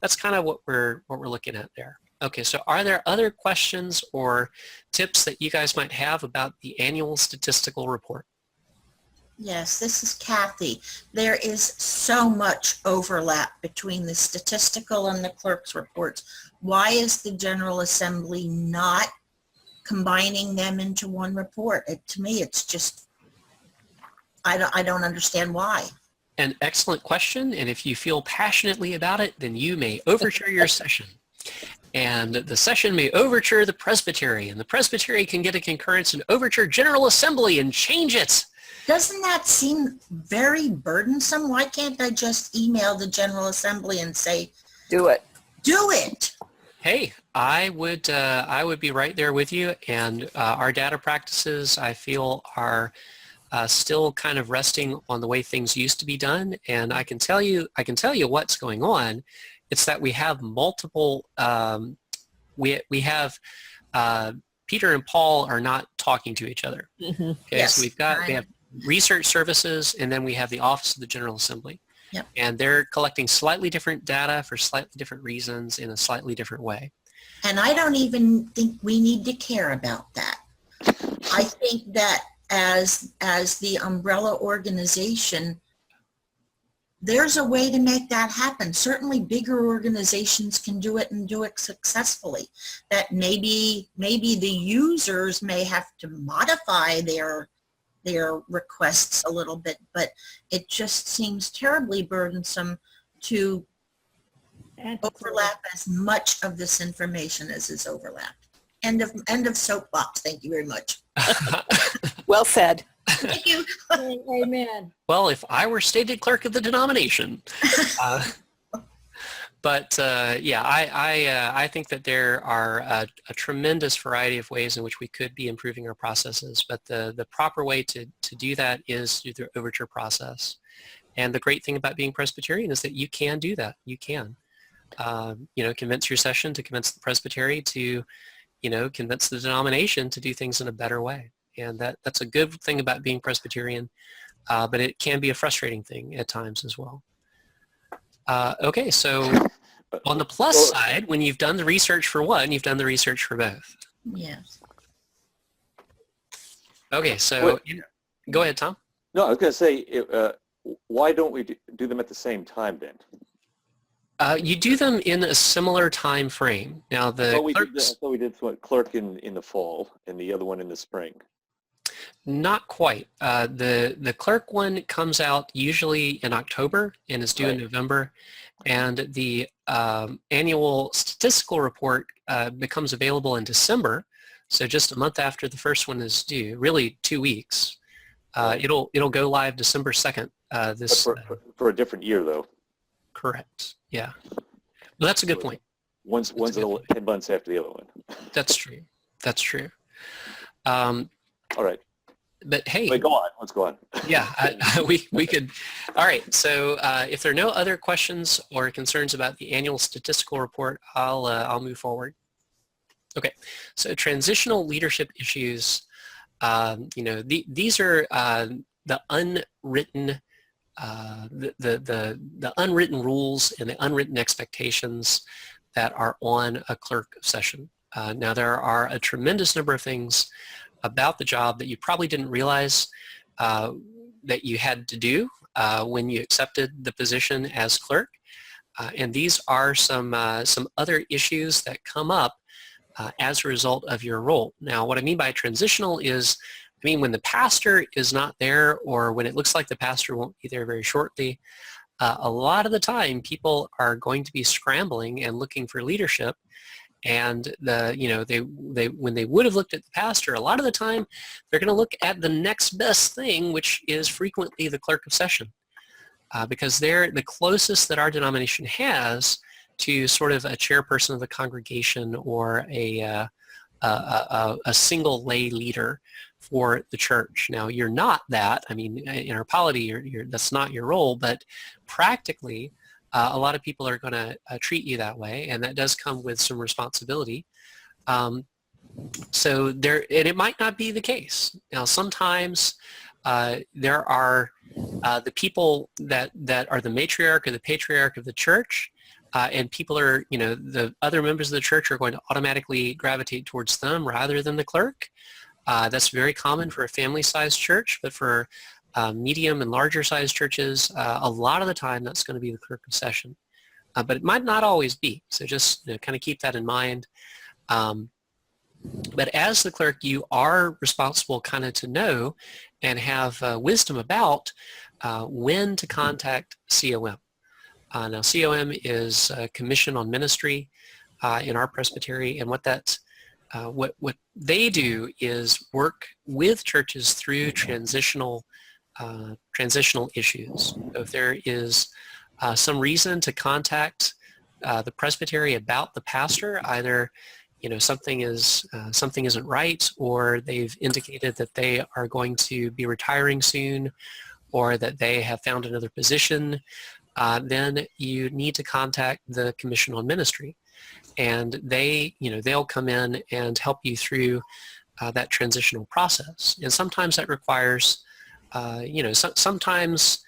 that's kind of what we're looking at there. Okay, so are there other questions or tips that you guys might have about the annual statistical report? Yes, this is Kathy. There is so much overlap between the statistical and the clerk's reports. Why is the General Assembly not combining them into one report? To me, it's just, I don't understand why. An excellent question, and if you feel passionately about it, then you may overture your session. And the session may overture the Presbytery, and the Presbytery can get a concurrence and overture General Assembly and change it. Doesn't that seem very burdensome? Why can't I just email the General Assembly and say, Do it. do it? Hey, I would be right there with you, and our data practices, I feel, are still kind of resting on the way things used to be done. And I can tell you what's going on. It's that we have multiple, we have Peter and Paul are not talking to each other. Mm-hmm. Okay, Yes, so we have research services, and then we have the Office of the General Assembly. Yep. And they're collecting slightly different data for slightly different reasons in a slightly different way. And I don't even think we need to care about that. I think that as the umbrella organization, there's a way to make that happen. Certainly bigger organizations can do it and do it successfully. That maybe the users may have to modify their requests a little bit, but it just seems terribly burdensome to overlap as much of this information as is overlapped. End of soapbox. Thank you very much. Well said. Thank you. Amen. Well, if I were stated clerk of the denomination. Yeah, I think that there are a tremendous variety of ways in which we could be improving our processes, but the proper way to do that is through the overture process. And the great thing about being Presbyterian is that you can do that. You can, convince your session to convince the Presbytery to, convince the denomination to do things in a better way. And that's a good thing about being Presbyterian, but it can be a frustrating thing at times as well. Okay, so on the plus side, when you've done the research for one, you've done the research for both. Yes. Okay, so go ahead, Tom. No, I was going to say, why don't we do them at the same time then? You do them in a similar time frame. Now, the I clerks, thought we did clerk in the fall and the other one in the spring. not quite. The clerk one comes out usually in October and is due in November, and the annual statistical report becomes available in December, so just a month after the first one is due, really 2 weeks. It'll go live December 2nd. For a different year, though. Correct. Yeah. Well, that's a good point. One's 10 months after the other one. That's true. That's true. All right. But hey, Wait, go on. Let's go on. Yeah, we could. All right. So if there are no other questions or concerns about the annual statistical report, I'll move forward. Okay. So transitional leadership issues. These are the unwritten. The unwritten rules and the unwritten expectations that are on a clerk session. Now, there are a tremendous number of things about the job that you probably didn't realize that you had to do when you accepted the position as clerk. And these are some other issues that come up as a result of your role. Now, what I mean by transitional is, when the pastor is not there, or when it looks like the pastor won't be there very shortly, a lot of the time people are going to be scrambling and looking for leadership. And when they would have looked at the pastor, a lot of the time they're going to look at the next best thing, which is frequently the clerk of session, because they're the closest that our denomination has to sort of a chairperson of the congregation or a single lay leader for the church. Now, you're not that. In our polity, that's not your role, but practically, a lot of people are going to treat you that way, and that does come with some responsibility. And it might not be the case. Now, sometimes there are the people that are the matriarch or the patriarch of the church. and people are, the other members of the church are going to automatically gravitate towards them rather than the clerk. That's very common for a family-sized church, but for medium and larger sized churches, a lot of the time that's going to be the clerk of session. But it might not always be, so just kind of keep that in mind. But as the clerk, you are responsible kind of to know and have wisdom about when to contact COM. Now, COM is Commission on Ministry in our Presbytery, and what they do is work with churches through transitional issues. So if there is some reason to contact the presbytery about the pastor, either something isn't right, or they've indicated that they are going to be retiring soon, or that they have found another position, then you need to contact the Commission on Ministry, and they'll come in and help you through that transitional process. And sometimes that requires, sometimes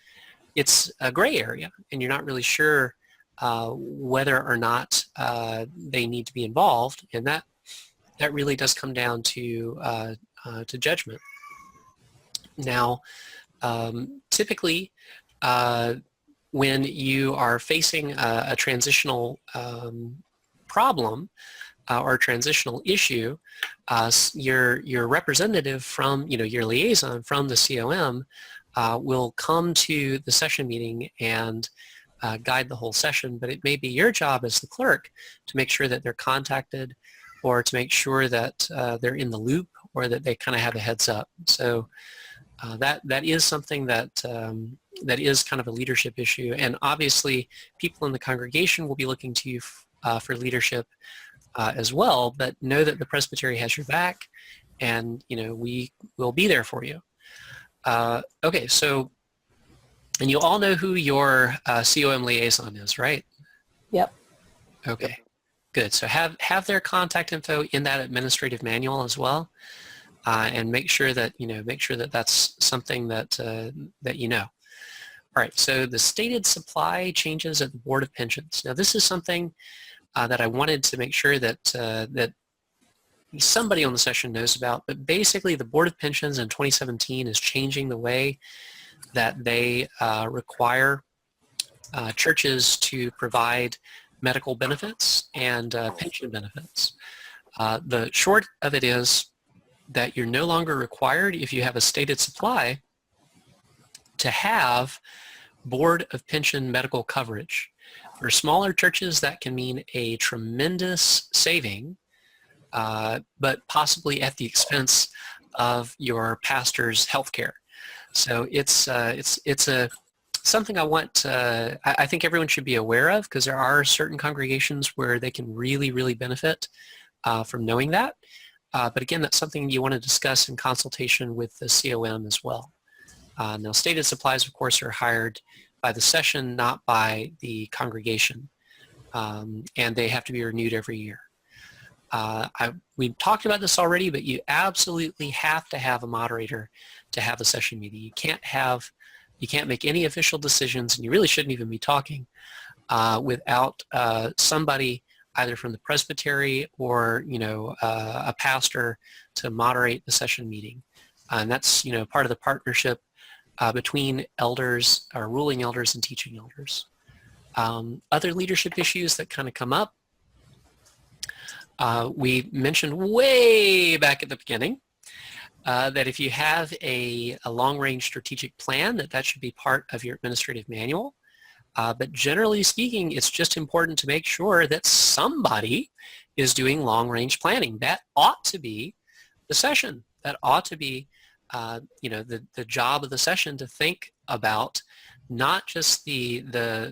it's a gray area, and you're not really sure whether or not they need to be involved, and that really does come down to judgment. Now, typically, when you are facing a transitional problem or a transitional issue, your representative from, your liaison from the COM will come to the session meeting and guide the whole session, but it may be your job as the clerk to make sure that they're contacted, or to make sure that they're in the loop, or that they kind of have a heads up. So that is something that is kind of a leadership issue, and obviously people in the congregation will be looking to you for leadership as well, but know that the presbytery has your back, and we will be there for you. Okay, so, and you all know who your COM liaison is, right? Yep. Okay, good. So have their contact info in that administrative manual as well, and make sure that that's something that that you know. All right. So the stated supply changes at the Board of Pensions. Now, this is something that I wanted to make sure that that somebody on the session knows about. But basically, the Board of Pensions in 2017 is changing the way that they require churches to provide medical benefits and pension benefits. The short of it is that you're no longer required, if you have a stated supply, to have Board of Pension medical coverage. For smaller churches, that can mean a tremendous saving, but possibly at the expense of your pastor's health care. So it's something I think everyone should be aware of, because there are certain congregations where they can really, really benefit from knowing that. But again, that's something you want to discuss in consultation with the COM as well. Now, stated supplies, of course, are hired by the session, not by the congregation, and they have to be renewed every year. We talked about this already, but you absolutely have to have a moderator to have a session meeting. You can't make any official decisions, and you really shouldn't even be talking without somebody either from the presbytery or a pastor to moderate the session meeting, and that's part of the partnership between elders, or ruling elders, and teaching elders. Other leadership issues that kind of come up. We mentioned way back at the beginning that if you have a long-range strategic plan, that should be part of your administrative manual. But generally speaking, it's just important to make sure that somebody is doing long-range planning. That ought to be the session. That ought to be the job of the session, to think about not just the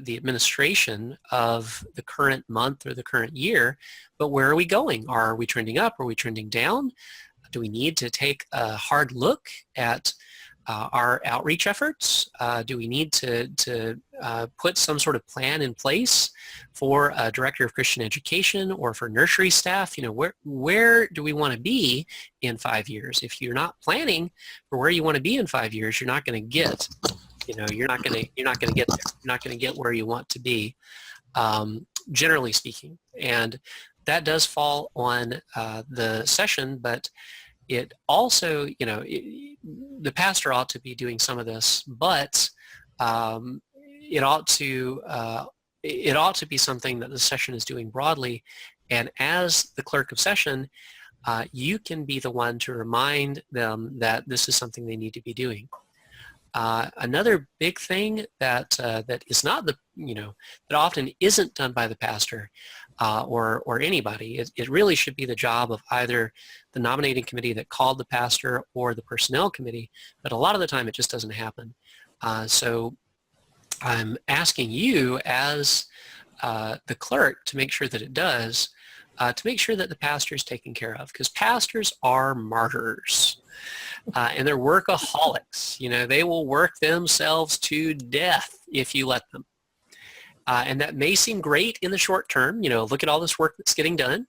administration of the current month or the current year, but where are we going? Are we trending up? Are we trending down? Do we need to take a hard look at our outreach efforts? Do we need to put some sort of plan in place for a director of Christian education or for nursery staff? Where do we want to be in 5 years? If you're not planning for where you want to be in 5 years, you're not going to get, you're not going to get there. You're not going to get where you want to be. generally speaking. And that does fall on the session, but it also, the pastor ought to be doing some of this, but it ought to be something that the session is doing broadly. And as the clerk of session, you can be the one to remind them that this is something they need to be doing. Another big thing that is not that often isn't done by the pastor or anybody. It really should be the job of either the nominating committee that called the pastor or the personnel committee, but a lot of the time it just doesn't happen. So I'm asking you as the clerk to make sure that it does, to make sure that the pastor is taken care of, because pastors are martyrs. And they're workaholics. They will work themselves to death if you let them. And that may seem great in the short term. Look at all this work that's getting done.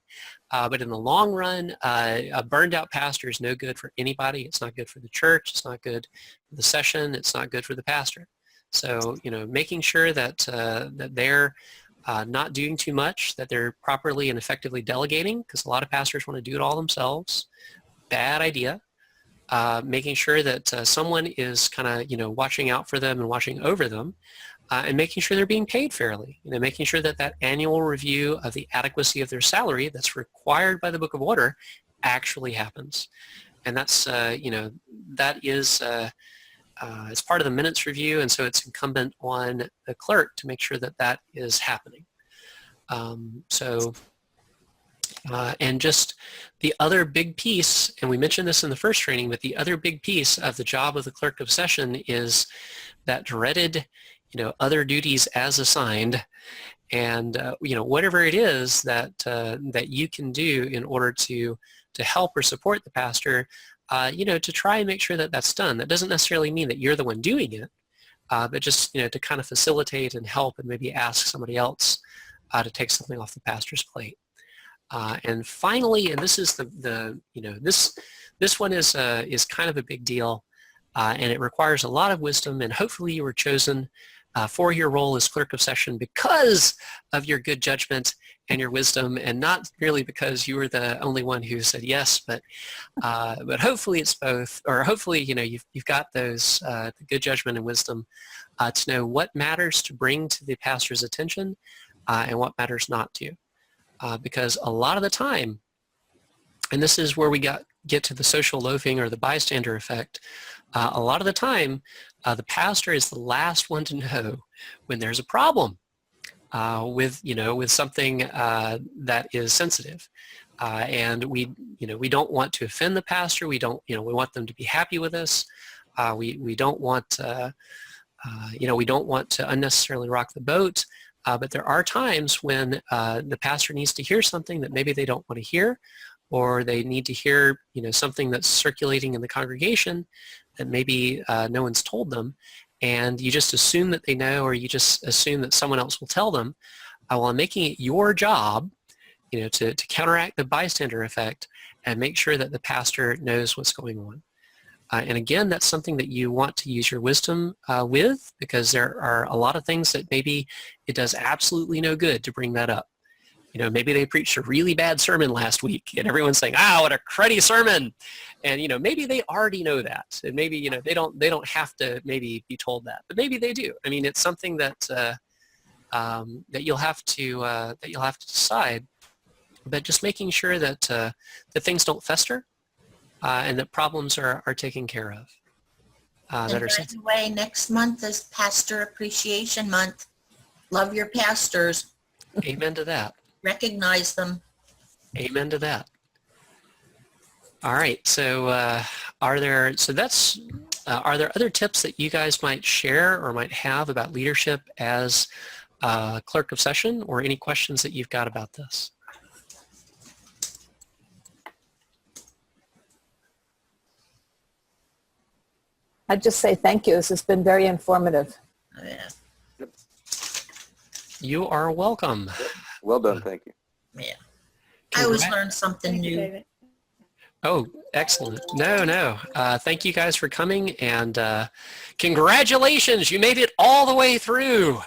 But in the long run, a burned out pastor is no good for anybody. It's not good for the church. It's not good for the session. It's not good for the pastor. So, making sure that that they're not doing too much, that they're properly and effectively delegating, because a lot of pastors want to do it all themselves. Bad idea. Making sure that someone is kind of, watching out for them and watching over them, and making sure they're being paid fairly. Making sure that that annual review of the adequacy of their salary that's required by the Book of Order actually happens. And that's, that is, it's part of the minutes review, and so it's incumbent on the clerk to make sure that that is happening. And just the other big piece, and we mentioned this in the first training, but the other big piece of the job of the clerk of session is that dreaded, other duties as assigned, and whatever it is that that you can do in order to help or support the pastor, to try and make sure that that's done. That doesn't necessarily mean that you're the one doing it, but just to kind of facilitate and help, and maybe ask somebody else to take something off the pastor's plate. And finally, and this is this one is kind of a big deal, and it requires a lot of wisdom, and hopefully you were chosen for your role as clerk of session because of your good judgment and your wisdom, and not really because you were the only one who said yes, but hopefully it's both, or hopefully you've got those the good judgment and wisdom to know what matters to bring to the pastor's attention and what matters not to. Because a lot of the time, and this is where we get to the social loafing or the bystander effect, a lot of the time the pastor is the last one to know when there's a problem with something that is sensitive, and we don't want to offend the pastor. We don't, we want them to be happy with us. We don't want we don't want to unnecessarily rock the boat. But there are times when the pastor needs to hear something that maybe they don't want to hear, or they need to hear, something that's circulating in the congregation that maybe no one's told them, and you just assume that they know, or you just assume that someone else will tell them. While making it your job, to counteract the bystander effect and make sure that the pastor knows what's going on. And again, that's something that you want to use your wisdom with, because there are a lot of things that maybe it does absolutely no good to bring that up. Maybe they preached a really bad sermon last week and everyone's saying, what a cruddy sermon. And, maybe they already know that. And maybe, they don't have to maybe be told that, but maybe they do. I mean, it's something that, that you'll have to decide, but just making sure that, that things don't fester. And that problems are taken care of. And by the way, next month is Pastor Appreciation Month. Love your pastors. Amen to that. Recognize them. Amen to that. All right. So are there other tips that you guys might share or might have about leadership as clerk of session, or any questions that you've got about this? I'd just say thank you. This has been very informative. Oh, yeah. You are welcome. Well done, thank you. Yeah. I always learn something new. David. Oh, excellent. No. Thank you guys for coming, and congratulations. You made it all the way through.